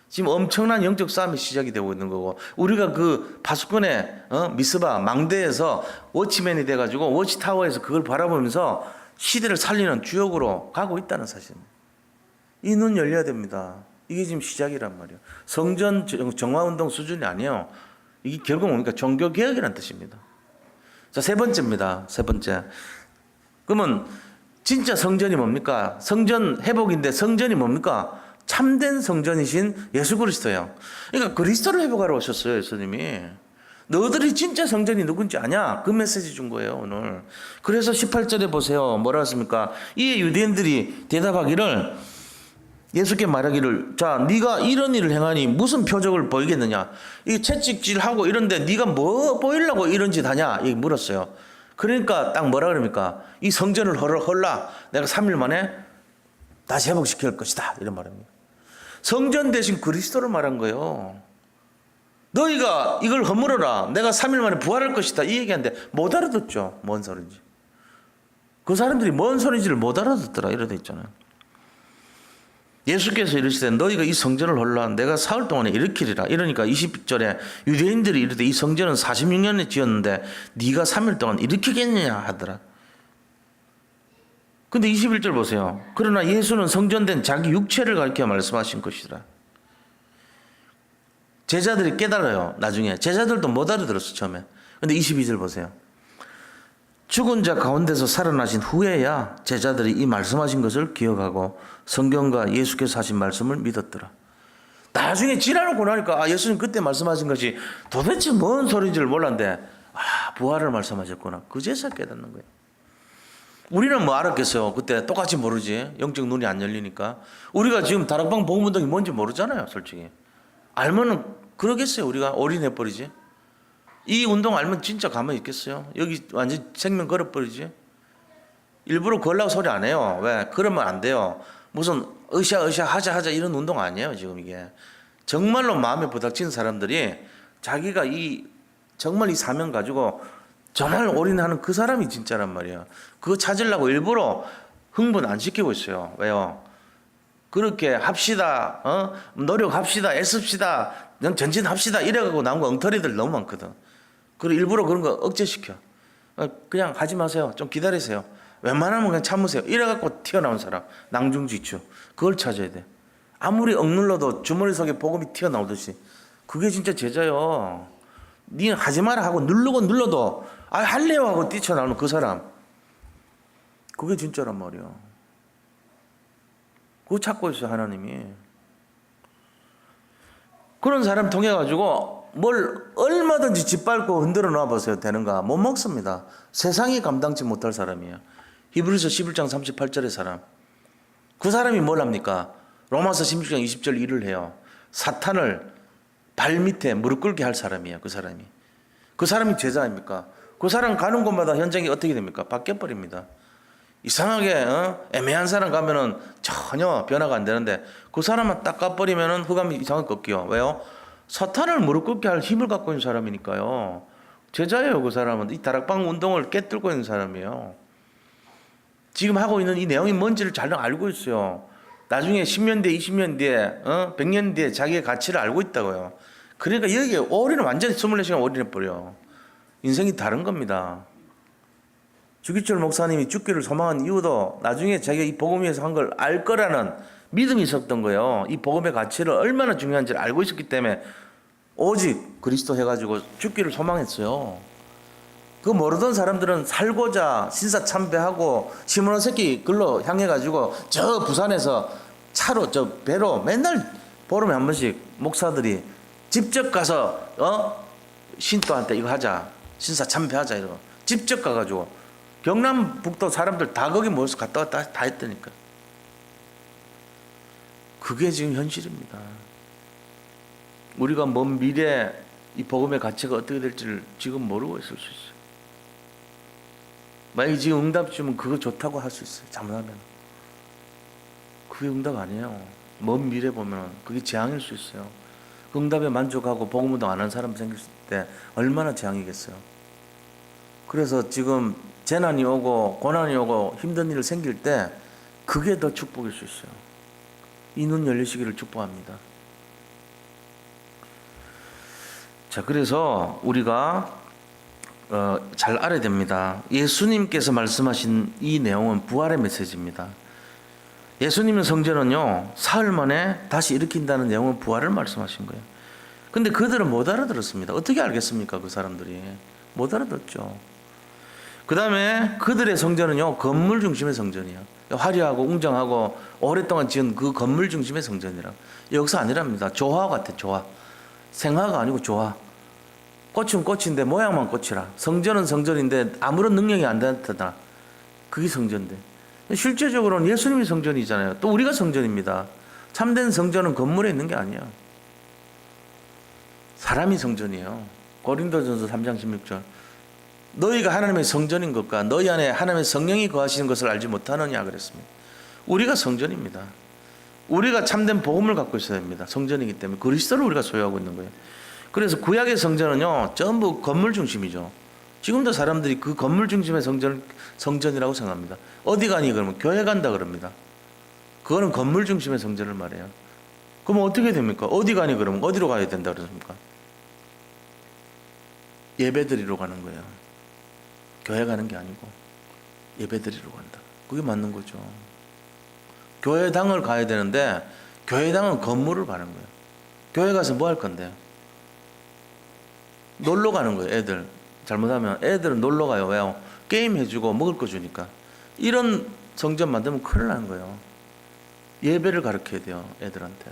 지금 엄청난 영적 싸움이 시작이 되고 있는 거고, 우리가 그 파수꾼의 미스바 망대에서 워치맨이 돼가지고 워치타워에서 그걸 바라보면서 시대를 살리는 주역으로 가고 있다는 사실입니다. 이 눈 열려야 됩니다. 이게 지금 시작이란 말이에요. 성전 정화운동 수준이 아니에요. 이게 결국 뭡니까? 종교개혁이라는 뜻입니다. 자, 세 번째입니다. 세 번째. 그러면 진짜 성전이 뭡니까? 성전 회복인데 성전이 뭡니까? 참된 성전이신 예수 그리스도예요. 그러니까 그리스도를 회복하러 오셨어요, 예수님이. 너희들이 진짜 성전이 누군지 아냐? 그 메시지 준 거예요, 오늘. 그래서 18절에 보세요. 뭐라 했습니까? 이에 유대인들이 대답하기를, 예수께 말하기를, 자, 네가 이런 일을 행하니 무슨 표적을 보이겠느냐? 이 채찍질하고 이런데 네가 뭐 보이려고 이런 짓 하냐? 이 물었어요. 그러니까 딱 뭐라 그럽니까? 이 성전을 헐라. 내가 3일 만에 다시 회복시킬 것이다. 이런 말입니다. 성전 대신 그리스도를 말한 거예요. 너희가 이걸 허물어라. 내가 3일 만에 부활할 것이다. 이 얘기하는데 못 알아듣죠. 뭔 소리인지. 그 사람들이 뭔 소리인지를 못 알아듣더라. 이러돼 있잖아요. 예수께서 이르시되 너희가 이 성전을 헐라. 내가 사흘 동안에 일으키리라. 이러니까 20절에 유대인들이 이르되 이 성전은 46년에 지었는데 네가 3일 동안 일으키겠느냐 하더라. 근데 21절 보세요. 그러나 예수는 성전된 자기 육체를 가리켜 말씀하신 것이라. 제자들이 깨달아요. 나중에. 제자들도 못 알아들었어, 처음에. 근데 22절 보세요. 죽은 자 가운데서 살아나신 후에야 제자들이 이 말씀하신 것을 기억하고 성경과 예수께서 하신 말씀을 믿었더라. 나중에 지나놓고 나니까 예수님 그때 말씀하신 것이 도대체 뭔 소리인지를 몰랐는데 부활을 말씀하셨구나. 그제서 깨닫는 거예요. 우리는 뭐 알았겠어요. 그때 똑같이 모르지. 영적 눈이 안 열리니까. 우리가 지금 다락방 복음운동이 뭔지 모르잖아요, 솔직히. 알면은 그러겠어요. 우리가 올인해버리지. 이 운동 알면 진짜 가만히 있겠어요. 여기 완전 생명 걸어버리지. 일부러 걸라고 소리 안 해요. 왜? 그러면 안 돼요. 무슨 으쌰으쌰 하자 이런 운동 아니에요, 지금 이게. 정말로 마음에 부닥친 사람들이 자기가 정말 이 사명 가지고 정말 올인하는 그 사람이 진짜란 말이야. 그거 찾으려고 일부러 흥분 안 시키고 있어요. 왜요? 그렇게 합시다, 노력합시다, 애씁시다, 전진합시다 이래가지고 나온 거 엉터리들 너무 많거든. 그리고 일부러 그런 거 억제시켜. 그냥 하지 마세요. 좀 기다리세요. 웬만하면 그냥 참으세요. 이래갖고 튀어나온 사람, 낭중지추. 그걸 찾아야 돼. 아무리 억눌러도 주머니 속에 복음이 튀어나오듯이. 그게 진짜 제자요. 니 하지 마라 하고 누르고 눌러도 할래요 하고 뛰쳐나오는 그 사람. 그게 진짜란 말이야. 그거 찾고 있어요, 하나님이. 그런 사람 통해 가지고 뭘 얼마든지 짓밟고 흔들어 놔 보세요. 되는가? 못 먹습니다. 세상이 감당치 못할 사람이에요. 히브리서 11장 38절의 사람. 그 사람이 뭘 합니까? 로마서 16장 20절 일을 해요. 사탄을 발 밑에 무릎 꿇게 할 사람이에요. 그 사람이. 그 사람이 제자입니까? 그 사람 가는 곳마다 현장이 어떻게 됩니까? 바뀌어버립니다. 이상하게 애매한 사람 가면은 전혀 변화가 안 되는데 그 사람만 딱 가버리면은 흑암이 이상하게 꺾여. 왜요? 사탄을 무릎 꿇게 할 힘을 갖고 있는 사람이니까요. 제자예요. 그 사람은. 이 다락방 운동을 깨뚫고 있는 사람이에요. 지금 하고 있는 이 내용이 뭔지를 잘 알고 있어요. 나중에 10년 뒤에 20년 뒤에 100년 뒤에 자기의 가치를 알고 있다고요. 그러니까 여기에 올인을 완전히 24시간 올인해버려. 인생이 다른 겁니다. 주기철 목사님이 죽기를 소망한 이유도 나중에 자기가 이 복음 위에서 한 걸 알 거라는 믿음이 있었던 거예요. 이 복음의 가치를 얼마나 중요한지를 알고 있었기 때문에 오직 그리스도 해가지고 죽기를 소망했어요. 그 모르던 사람들은 살고자 신사참배하고 시모노세키 글로 향해가지고 저 부산에서 차로 저 배로 맨날 보름에 한 번씩 목사들이 직접 가서 신도한테 이거 하자, 신사참배하자 이러고 직접 가가지고 경남북도 사람들 다 거기 모여서 갔다 왔다 다 했다니까. 그게 지금 현실입니다. 우리가 먼 미래에 이 복음의 가치가 어떻게 될지를 지금 모르고 있을 수 있어요. 만약에 지금 응답 주면 그거 좋다고 할 수 있어요. 잘못하면. 그게 응답 아니에요. 먼 미래 보면 그게 재앙일 수 있어요. 그 응답에 만족하고 복음운동 안 하는 사람 생길 때 얼마나 재앙이겠어요. 그래서 지금 재난이 오고 고난이 오고 힘든 일 생길 때 그게 더 축복일 수 있어요. 이 눈 열리시기를 축복합니다. 자, 그래서 우리가 잘 알아야 됩니다. 예수님께서 말씀하신 이 내용은 부활의 메시지입니다. 예수님의 성전은요, 사흘 만에 다시 일으킨다는 내용은 부활을 말씀하신 거예요. 근데 그들은 못 알아들었습니다. 어떻게 알겠습니까? 그 사람들이. 못 알아듣죠. 그 다음에 그들의 성전은요, 건물 중심의 성전이에요. 화려하고 웅장하고 오랫동안 지은 그 건물 중심의 성전이라. 역사 아니랍니다. 조화 같아, 조화. 생화가 아니고 조화. 꽃은 꽃인데 모양만 꽃이라. 성전은 성전인데 아무런 능력이 안 되다. 그게 성전인데. 실제적으로는 예수님이 성전이잖아요. 또 우리가 성전입니다. 참된 성전은 건물에 있는 게 아니에요. 사람이 성전이에요. 고린도전서 3장 16절. 너희가 하나님의 성전인 것과 너희 안에 하나님의 성령이 거하시는 것을 알지 못하느냐 그랬습니다. 우리가 성전입니다. 우리가 참된 복음을 갖고 있어야 됩니다. 성전이기 때문에 그리스도를 우리가 소유하고 있는 거예요. 그래서 구약의 성전은요 전부 건물 중심이죠. 지금도 사람들이 그 건물 중심의 성전이라고 생각합니다. 어디 가니 그러면 교회 간다 그럽니다. 그거는 건물 중심의 성전을 말해요. 그럼 어떻게 됩니까? 어디 가니 그러면 어디로 가야 된다 그러십니까? 예배드리러 가는 거예요. 교회 가는 게 아니고 예배드리러 간다. 그게 맞는 거죠. 교회당을 가야 되는데 교회당은 건물을 가는 거예요. 교회 가서 뭐 할 건데요? 놀러 가는 거예요. 애들 잘못하면 애들은 놀러 가요. 왜요? 게임 해주고 먹을 거 주니까. 이런 성전 만들면 큰일 나는 거예요. 예배를 가르쳐야 돼요. 애들한테.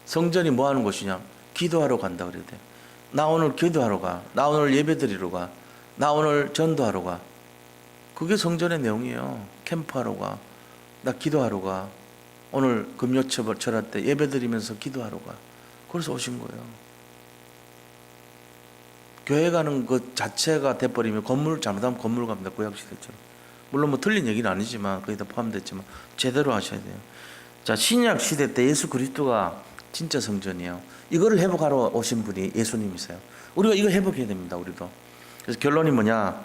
성전이 뭐 하는 곳이냐? 기도하러 간다 그래야 돼. 나 오늘 기도하러 가. 나 오늘 예배 드리러 가. 나 오늘 전도하러 가. 그게 성전의 내용이에요. 캠프하러 가. 나 기도하러 가. 오늘 금요철 때 예배 드리면서 기도하러 가. 그래서 오신 거예요. 교회 가는 것 자체가 돼버리면 잘못하면 건물 갑니다. 구약시대처럼. 물론 뭐 틀린 얘기는 아니지만 거기다 포함됐지만 제대로 하셔야 돼요. 자, 신약 시대 때 예수 그리스도가 진짜 성전이에요. 이거를 회복하러 오신 분이 예수님이세요. 우리가 이거 회복해야 됩니다. 우리도. 그래서 결론이 뭐냐?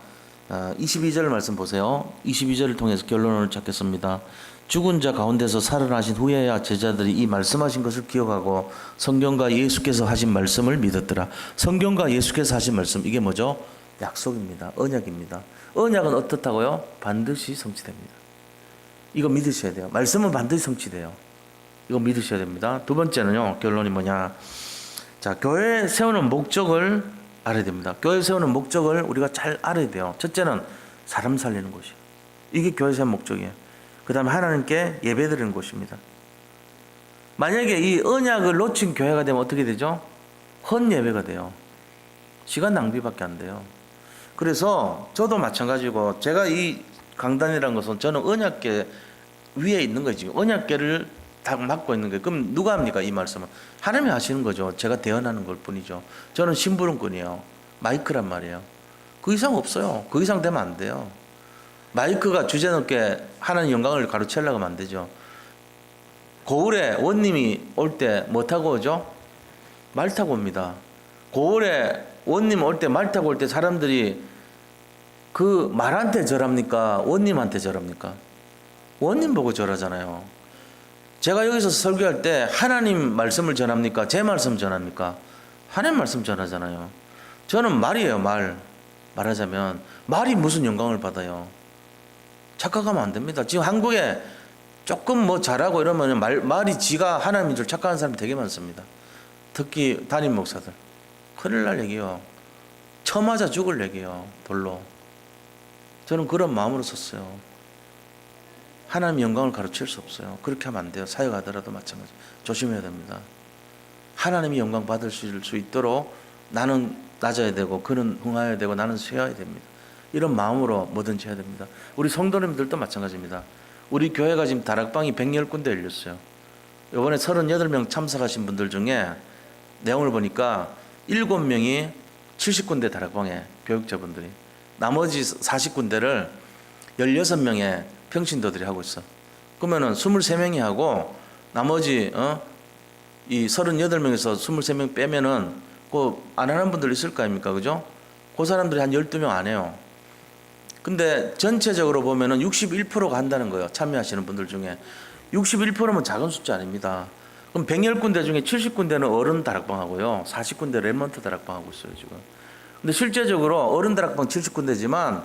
22절 말씀 보세요. 22절을 통해서 결론을 찾겠습니다. 죽은 자 가운데서 살아나신 후에야 제자들이 이 말씀하신 것을 기억하고 성경과 예수께서 하신 말씀을 믿었더라. 성경과 예수께서 하신 말씀, 이게 뭐죠? 약속입니다. 언약입니다. 언약은 어떻다고요? 반드시 성취됩니다. 이거 믿으셔야 돼요. 말씀은 반드시 성취돼요. 이거 믿으셔야 됩니다. 두 번째는요, 결론이 뭐냐? 자, 교회 세우는 목적을 알아야 됩니다. 교회 세우는 목적을 우리가 잘 알아야 돼요. 첫째는 사람 살리는 곳이에요. 이게 교회 세우는 목적이에요. 그 다음에 하나님께 예배드리는 곳입니다. 만약에 이 언약을 놓친 교회가 되면 어떻게 되죠? 헛 예배가 돼요. 시간 낭비밖에 안 돼요. 그래서 저도 마찬가지고, 제가 이 강단이라는 것은 저는 언약궤 위에 있는 거예요. 지금 언약궤를 다 맡고 있는 거예요. 그럼 누가 합니까? 이 말씀은 하나님이 하시는 거죠. 제가 대언하는 걸 뿐이죠. 저는 심부름꾼이에요. 마이크란 말이에요. 그 이상 없어요. 그 이상 되면 안 돼요. 마이크가 주제넘게 하나님 영광을 가로채려고 하면 안 되죠. 고을에 원님이 올 때 뭐 타고 오죠? 말 타고 옵니다. 고을에 원님 올 때 말 타고 올 때 사람들이 그 말한테 절합니까? 원님한테 절합니까? 원님 보고 절하잖아요. 제가 여기서 설교할 때 하나님 말씀을 전합니까? 제 말씀 전합니까? 하나님 말씀 전하잖아요. 저는 말이에요. 말하자면 말이 무슨 영광을 받아요? 착각하면 안 됩니다. 지금 한국에 조금 뭐 잘하고 이러면 말이 지가 하나님인 줄 착각하는 사람이 되게 많습니다. 특히 담임 목사들. 큰일 날 얘기요. 쳐맞아 죽을 얘기요. 돌로. 저는 그런 마음으로 썼어요. 하나님 영광을 가르칠 수 없어요. 그렇게 하면 안 돼요. 사역하더라도 마찬가지. 조심해야 됩니다. 하나님이 영광 받을 수 있도록 나는 낮아야 되고 그는 흥하여야 되고 나는 쇠해야 됩니다. 이런 마음으로 뭐든지 해야 됩니다. 우리 성도님들도 마찬가지입니다. 우리 교회가 지금 다락방이 110군데 열렸어요. 이번에 38명 참석하신 분들 중에 내용을 보니까 7명이 70군데 다락방에 교육자분들이, 나머지 40군데를 16명의 평신도들이 하고 있어. 그러면은 23명이 하고 나머지 이 38명에서 23명 빼면은 그 안 하는 분들 있을 거 아닙니까? 그죠? 그 사람들이 한 12명 안 해요. 근데 전체적으로 보면은 61%가 한다는 거예요. 참여하시는 분들 중에. 61%면 작은 숫자 아닙니다. 그럼 110군데 중에 70군데는 어른 다락방 하고요. 40군데 랩먼트 다락방 하고 있어요, 지금. 근데 실제적으로 어른 다락방 70군데지만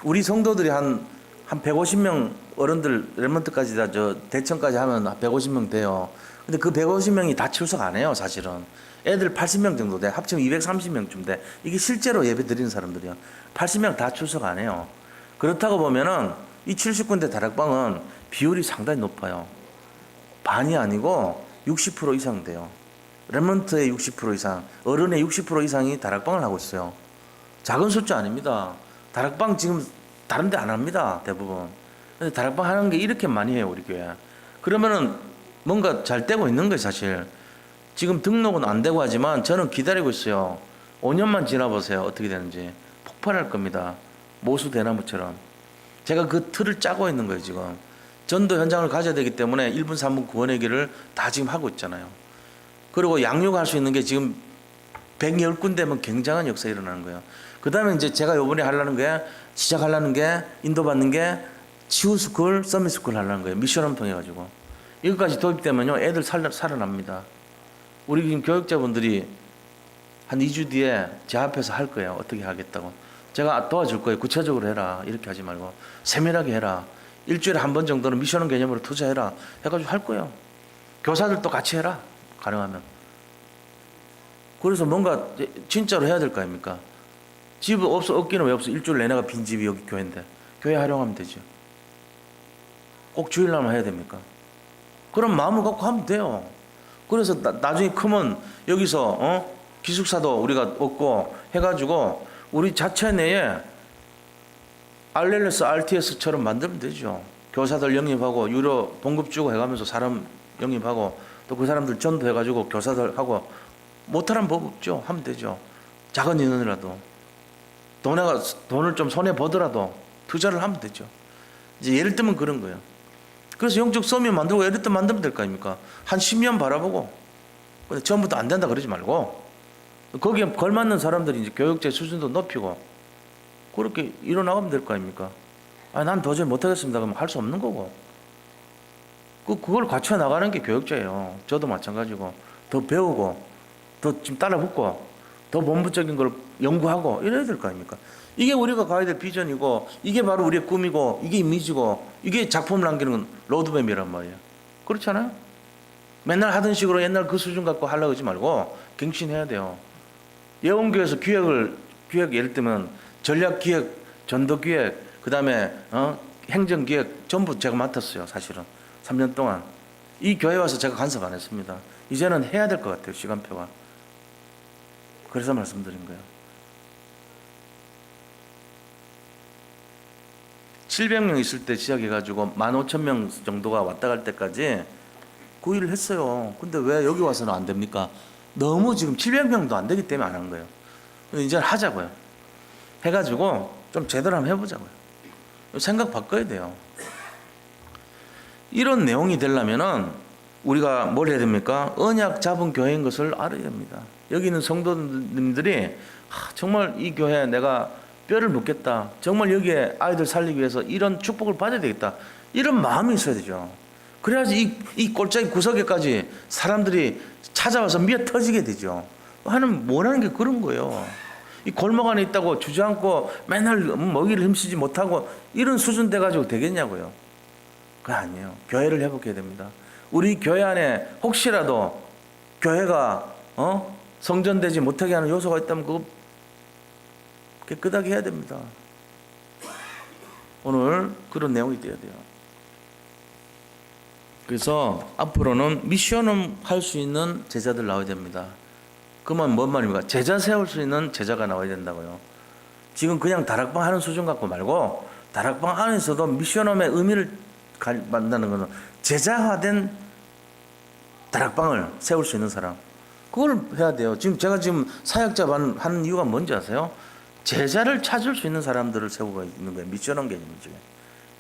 우리 성도들이 한 150명 어른들 랩먼트까지 다 대청까지 하면 150명 돼요. 근데 그 150명이 다 출석 안 해요, 사실은. 애들 80명 정도 돼. 합치면 230명쯤 돼. 이게 실제로 예배 드리는 사람들이요. 80명 다 출석 안 해요. 그렇다고 보면은 이 70군데 다락방은 비율이 상당히 높아요. 반이 아니고 60% 이상 돼요. 랩런트의 60% 이상, 어른의 60% 이상이 다락방을 하고 있어요. 작은 숫자 아닙니다. 다락방 지금 다른 데 안 합니다. 대부분. 근데 다락방 하는 게 이렇게 많이 해요, 우리 교회. 그러면은 뭔가 잘 되고 있는 거예요, 사실. 지금 등록은 안 되고 하지만 저는 기다리고 있어요. 5년만 지나보세요. 어떻게 되는지. 폭발할 겁니다. 모수 대나무처럼. 제가 그 틀을 짜고 있는 거예요, 지금. 전도 현장을 가져야 되기 때문에 1분, 3분 구원의 길을 다 지금 하고 있잖아요. 그리고 양육할 수 있는 게 지금 110군데면 굉장한 역사가 일어나는 거예요. 그 다음에 이제 제가 요번에 시작하려는 게, 인도받는 게 치유스쿨, 서밋스쿨 하려는 거예요. 미션을 통해가지고. 이것까지 도입되면요, 애들 살아납니다. 우리 지금 교육자분들이 한 2주 뒤에 제 앞에서 할 거예요. 어떻게 하겠다고. 제가 도와줄 거예요. 구체적으로 해라. 이렇게 하지 말고. 세밀하게 해라. 일주일에 한 번 정도는 미션은 개념으로 투자해라. 해가지고 할 거예요. 교사들도 같이 해라. 가능하면. 그래서 뭔가 진짜로 해야 될 거 아닙니까? 집 없기는 왜 없어? 일주일 내내가 빈 집이 여기 교회인데. 교회 활용하면 되죠. 꼭 주일날만 해야 됩니까? 그런 마음을 갖고 하면 돼요. 그래서 나중에 크면 여기서 기숙사도 우리가 얻고 해가지고 우리 자체 내에 RLS, RTS처럼 만들면 되죠. 교사들 영입하고 유료 봉급 주고 해가면서 사람 영입하고 또 그 사람들 전도해가지고 교사들하고 못하는 법 없죠. 하면 되죠. 작은 인원이라도 돈을 좀 손에 보더라도 투자를 하면 되죠. 이제 예를 들면 그런 거예요. 그래서 영적 썸이 만들고 예를 들면 만들면 될 거 아닙니까? 한 10년 바라보고. 근데 처음부터 안 된다 그러지 말고 거기에 걸맞는 사람들이 이제 교육제 수준도 높이고 그렇게 일어나가면 될 거 아닙니까? 난 도저히 못하겠습니다. 그러면 할 수 없는 거고. 그걸 갖춰 나가는 게 교육제예요. 저도 마찬가지고 더 배우고 더 지금 따라 붙고 더 본부적인 걸 연구하고 이래야 될 거 아닙니까? 이게 우리가 가야 될 비전이고 이게 바로 우리의 꿈이고 이게 이미지고 이게 작품을 남기는 로드맵이란 말이에요. 그렇잖아요? 맨날 하던 식으로 옛날 그 수준 갖고 하려고 하지 말고 갱신해야 돼요. 예원교회에서 기획 예를 들면 전략기획, 전도기획, 그 다음에 행정기획 전부 제가 맡았어요. 사실은 3년 동안. 이 교회 와서 제가 간섭 안 했습니다. 이제는 해야 될 것 같아요. 시간표가. 그래서 말씀드린 거예요. 700명 있을 때 시작해가지고 15,000명 정도가 왔다 갈 때까지 그 일을 했어요. 근데 왜 여기 와서는 안 됩니까? 너무 지금 700명도 안 되기 때문에 안 한 거예요. 이제 하자고요. 해가지고 좀 제대로 한번 해보자고요. 생각 바꿔야 돼요. 이런 내용이 되려면은 우리가 뭘 해야 됩니까? 언약 잡은 교회인 것을 알아야 됩니다. 여기 있는 성도님들이 정말 이 교회에 내가 뼈를 묻겠다. 정말 여기에 아이들 살리기 위해서 이런 축복을 받아야 되겠다. 이런 마음이 있어야 되죠. 그래야지 이 골짜기 구석에까지 사람들이 찾아와서 미어 터지게 되죠. 원하는 게 그런 거예요. 이 골목 안에 있다고 주저앉고 맨날 먹이를 힘쓰지 못하고 이런 수준 돼가지고 되겠냐고요. 그거 아니에요. 교회를 회복해야 됩니다. 우리 교회 안에 혹시라도 교회가 성전되지 못하게 하는 요소가 있다면 그거 깨끗하게 해야 됩니다. 오늘 그런 내용이 되어야 돼요. 그래서 앞으로는 미션을 할 수 있는 제자들 나와야 됩니다. 그러면 뭔 말입니까? 제자 세울 수 있는 제자가 나와야 된다고요. 지금 그냥 다락방 하는 수준 갖고 말고 다락방 안에서도 미션홈의 의미를 만드는 것은 제자화된 다락방을 세울 수 있는 사람. 그걸 해야 돼요. 제가 사역자반 하는 이유가 뭔지 아세요? 제자를 찾을 수 있는 사람들을 세우고 있는 거예요. 미션홈 개념이죠.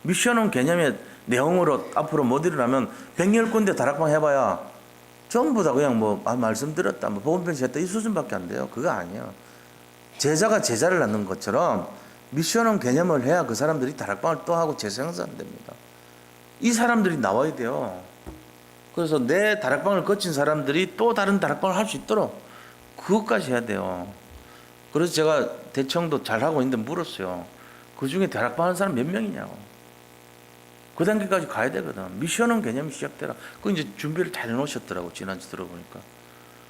미션홈 개념의 내용으로 앞으로 못 일어나면 110군데 다락방 해봐야 전부 다 그냥 말씀드렸다, 복음편지 했다 이 수준밖에 안 돼요. 그거 아니에요. 제자가 제자를 낳는 것처럼 미션홈 개념을 해야 그 사람들이 다락방을 또 하고 재생산됩니다. 이 사람들이 나와야 돼요. 그래서 내 다락방을 거친 사람들이 또 다른 다락방을 할 수 있도록 그것까지 해야 돼요. 그래서 제가 대청도 잘하고 있는데 물었어요. 그 중에 다락방 하는 사람 몇 명이냐고. 그 단계까지 가야 되거든. 미션은 개념이 시작되라. 그 이제 준비를 잘 해놓으셨더라고. 지난주 들어보니까.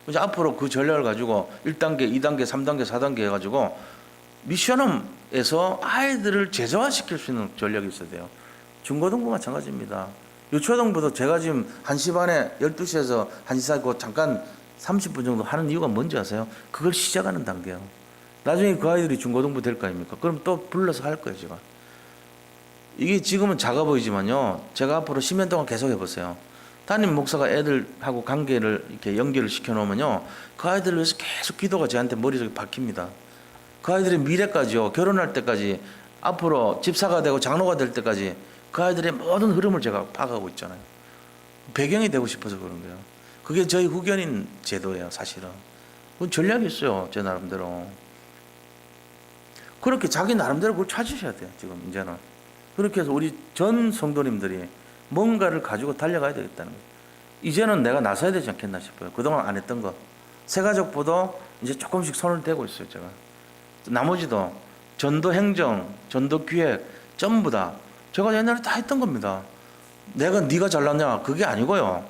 이제 앞으로 그 전략을 가지고 1단계, 2단계, 3단계, 4단계 해가지고 미션홈에서 아이들을 제자화시킬 수 있는 전략이 있어야 돼요. 중고등부 마찬가지입니다. 유초등부도 제가 지금 1시 반에 12시에서 1시 사이 잠깐 30분 정도 하는 이유가 뭔지 아세요? 그걸 시작하는 단계예요. 나중에 그 아이들이 중고등부 될 거 아닙니까? 그럼 또 불러서 할 거예요, 제가. 이게 지금은 작아 보이지만요. 제가 앞으로 10년 동안 계속 해보세요. 담임 목사가 애들하고 관계를 이렇게 연결을 시켜놓으면요. 그 아이들을 위해서 계속 기도가 저한테 머릿속에 박힙니다. 그 아이들의 미래까지요. 결혼할 때까지, 앞으로 집사가 되고 장로가 될 때까지 그 아이들의 모든 흐름을 제가 파악하고 있잖아요. 배경이 되고 싶어서 그런 거예요. 그게 저희 후견인 제도예요, 사실은. 그건 전략이 있어요, 제 나름대로. 그렇게 자기 나름대로 그걸 찾으셔야 돼요, 지금 이제는. 그렇게 해서 우리 전 성도님들이 뭔가를 가지고 달려가야 되겠다는 거예요. 이제는 내가 나서야 되지 않겠나 싶어요. 그동안 안 했던 거. 새가족보도 이제 조금씩 손을 대고 있어요, 제가. 나머지도 전도 행정, 전도 기획 전부 다 제가 옛날에 다 했던 겁니다. 네가 잘났냐? 그게 아니고요.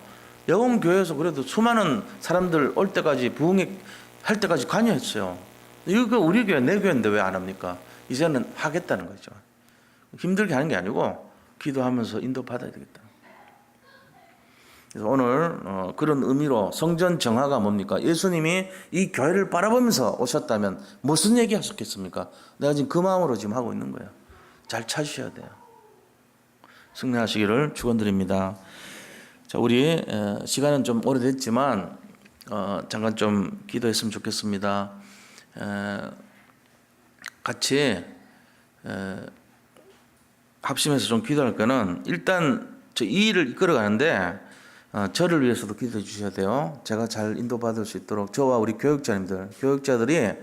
영혼교회에서 그래도 수많은 사람들 올 때까지 부흥회 할 때까지 관여했어요. 이거 우리 교회, 내 교회인데 왜 안 합니까? 이제는 하겠다는 거죠. 힘들게 하는 게 아니고 기도하면서 인도받아야 되겠다. 그래서 오늘 그런 의미로 성전 정화가 뭡니까? 예수님이 이 교회를 바라보면서 오셨다면 무슨 얘기 하셨겠습니까? 내가 지금 그 마음으로 지금 하고 있는 거예요. 잘 찾으셔야 돼요. 승리하시기를 축원드립니다. 자, 우리 시간은 좀 오래됐지만 잠깐 좀 기도했으면 좋겠습니다. 같이 합심해서 좀 기도할 거는 일단 이 일을 이끌어 가는데 저를 위해서도 기도해 주셔야 돼요. 제가 잘 인도받을 수 있도록 저와 우리 교육자들이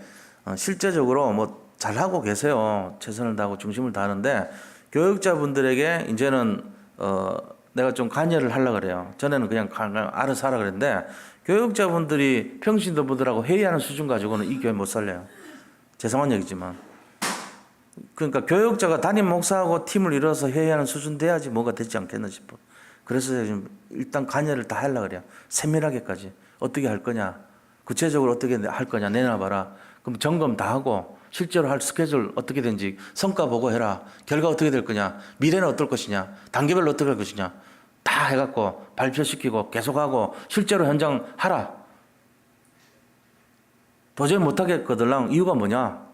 실제적으로 뭐 잘하고 계세요. 최선을 다하고 중심을 다하는데 교육자분들에게 이제는 내가 좀 관여를 하려고 그래요. 전에는 그냥 알아서 하라 그랬는데 교육자분들이 평신도분들하고 회의하는 수준 가지고는 이 교회 못 살려요. 죄송한 얘기지만. 그러니까 교육자가 담임 목사하고 팀을 이뤄서 회의하는 수준 돼야지 뭐가 되지 않겠나 싶어. 그래서 지금 일단 관여를 다 하려고 그래요. 세밀하게까지. 어떻게 할 거냐. 구체적으로 어떻게 할 거냐. 내놔봐라. 그럼 점검 다 하고 실제로 할 스케줄 어떻게 되는지 성과 보고해라. 결과 어떻게 될 거냐. 미래는 어떨 것이냐. 단계별로 어떻게 할 것이냐. 다 해갖고 발표시키고 계속하고 실제로 현장 하라. 도저히 못하겠거들랑 이유가 뭐냐.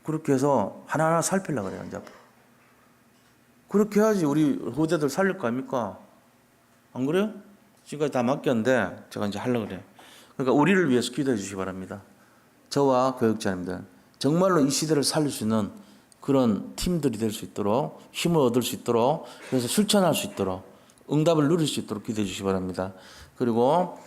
그렇게 해서 하나하나 살피려고 그래요. 이제. 그렇게 해야지 우리 후대들 살릴 거 아닙니까? 안 그래요? 지금까지 다 맡겼는데 제가 이제 하려고 그래요. 그러니까 우리를 위해서 기도해 주시기 바랍니다. 저와 교육자님들 정말로 이 시대를 살릴 수 있는 그런 팀들이 될 수 있도록 힘을 얻을 수 있도록 그래서 실천할 수 있도록 응답을 누릴 수 있도록 기도해 주시기 바랍니다. 그리고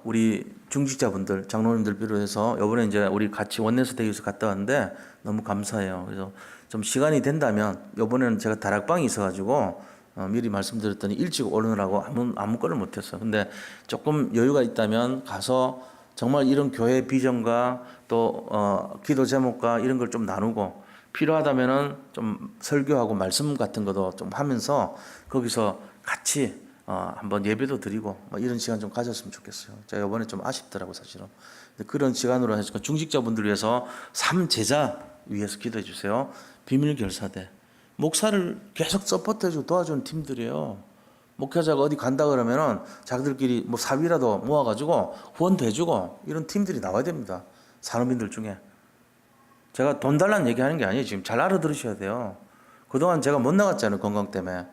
우리 중직자분들, 장로님들 비롯해서 이번에 이제 우리 같이 원내서 대교에서 갔다 왔는데 너무 감사해요. 그래서 좀 시간이 된다면 이번에는 제가 다락방이 있어가지고 미리 말씀드렸더니 일찍 오느라고 아무거나 못했어요. 근데 조금 여유가 있다면 가서 정말 이런 교회 비전과 또 기도 제목과 이런 걸 좀 나누고 필요하다면은 좀 설교하고 말씀 같은 것도 좀 하면서 거기서 같이 한번 예배도 드리고 뭐 이런 시간 좀 가졌으면 좋겠어요. 제가 이번에 좀 아쉽더라고 사실은. 그런 시간으로 해서 중직자분들 위해서 삼제자 위해서 기도해 주세요. 비밀결사대 목사를 계속 서포트해주고 도와주는 팀들이에요. 목회자가 어디 간다 그러면은 자기들끼리 뭐 사비라도 모아가지고 후원도 해주고 이런 팀들이 나와야 됩니다. 산업인들 중에. 제가 돈 달라는 얘기하는 게 아니에요. 지금 잘 알아들으셔야 돼요. 그동안 제가 못 나갔잖아요. 건강 때문에.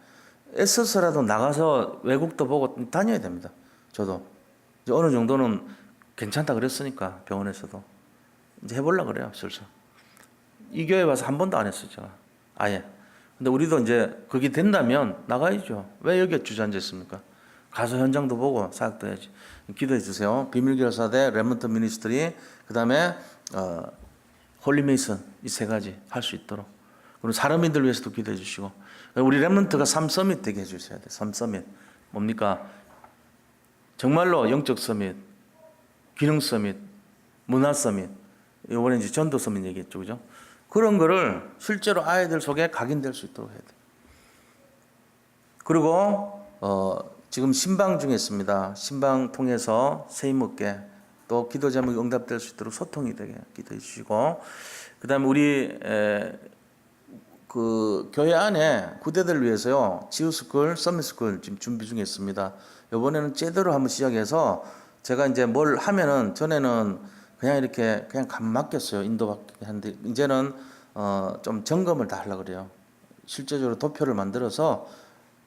애써서라도 나가서 외국도 보고 다녀야 됩니다. 저도 이제 어느 정도는 괜찮다 그랬으니까 병원에서도 이제 해보려고 그래요. 슬슬. 이 교회 와서 한 번도 안 했어요. 제가 아예. 근데 우리도 이제 그게 된다면 나가야죠. 왜 여기에 주저앉았습니까? 가서 현장도 보고 사역도 해야지. 기도해 주세요. 비밀결사대, 레몬트 미니스트리, 그 다음에 홀리메이슨 이 세 가지 할 수 있도록. 그리고 사람인들 위해서도 기도해 주시고 우리 레몬트가 3서밋 되게 해주셔야 돼요. 3서밋 뭡니까? 정말로 영적 서밋, 기능 서밋, 문화 서밋 이번에 이제 전도 서밋 얘기했죠. 그죠? 그런 거를 실제로 아이들 속에 각인될 수 있도록 해야 돼요. 그리고 지금 신방 중에 있습니다. 신방 통해서 세임 얻게 또 기도 제목이 응답될 수 있도록 소통이 되게 기도해 주시고 그 다음에 우리 그 교회 안에 구대들을 위해서요 지우스쿨, 서밋스쿨 지금 준비 중에 있습니다. 이번에는 제대로 한번 시작해서 제가 이제 뭘 하면은 전에는 그냥 이렇게 그냥 감 맡겼어요. 인도받게 하는데 이제는 좀 점검을 다 하려고 그래요. 실제적으로 도표를 만들어서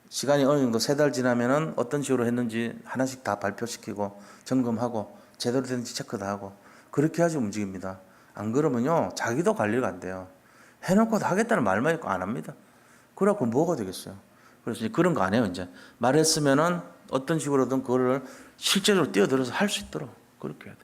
시간이 어느 정도 3달 지나면은 어떤 식으로 했는지 하나씩 다 발표시키고 점검하고 제대로 됐는지 체크도 하고 그렇게 해야지 움직입니다. 안 그러면요 자기도 관리가 안 돼요. 해놓고 하겠다는 말만 있고 안 합니다. 그래갖고 뭐가 되겠어요. 그래서 이제 그런 거 안 해요. 이제 말했으면은 어떤 식으로든 그거를 실제로 뛰어들어서 할 수 있도록 그렇게 해야 돼.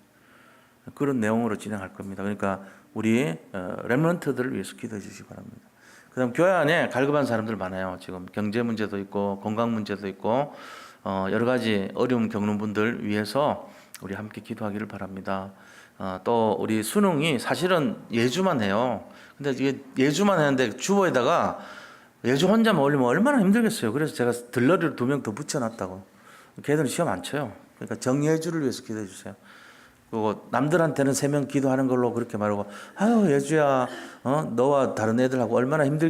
그런 내용으로 진행할 겁니다. 그러니까 우리 렘넌트들을 위해서 기도해 주시기 바랍니다. 그다음 교회 안에 갈급한 사람들 많아요. 지금 경제 문제도 있고 건강 문제도 있고 여러 가지 어려움 겪는 분들 위해서 우리 함께 기도하기를 바랍니다. 또 우리 수능이 사실은 예주만 해요. 근데 이게 예주만 하는데 주보에다가 예주 혼자만 올리면 얼마나 힘들겠어요. 그래서 제가 들러리를 2명 더 붙여놨다고. 걔들은 시험 안 쳐요. 그러니까 정예주를 위해서 기도해 주세요. 그리고 남들한테는 3명 기도하는 걸로 그렇게 말하고 아유 예주야 너와 다른 애들하고 얼마나 힘들게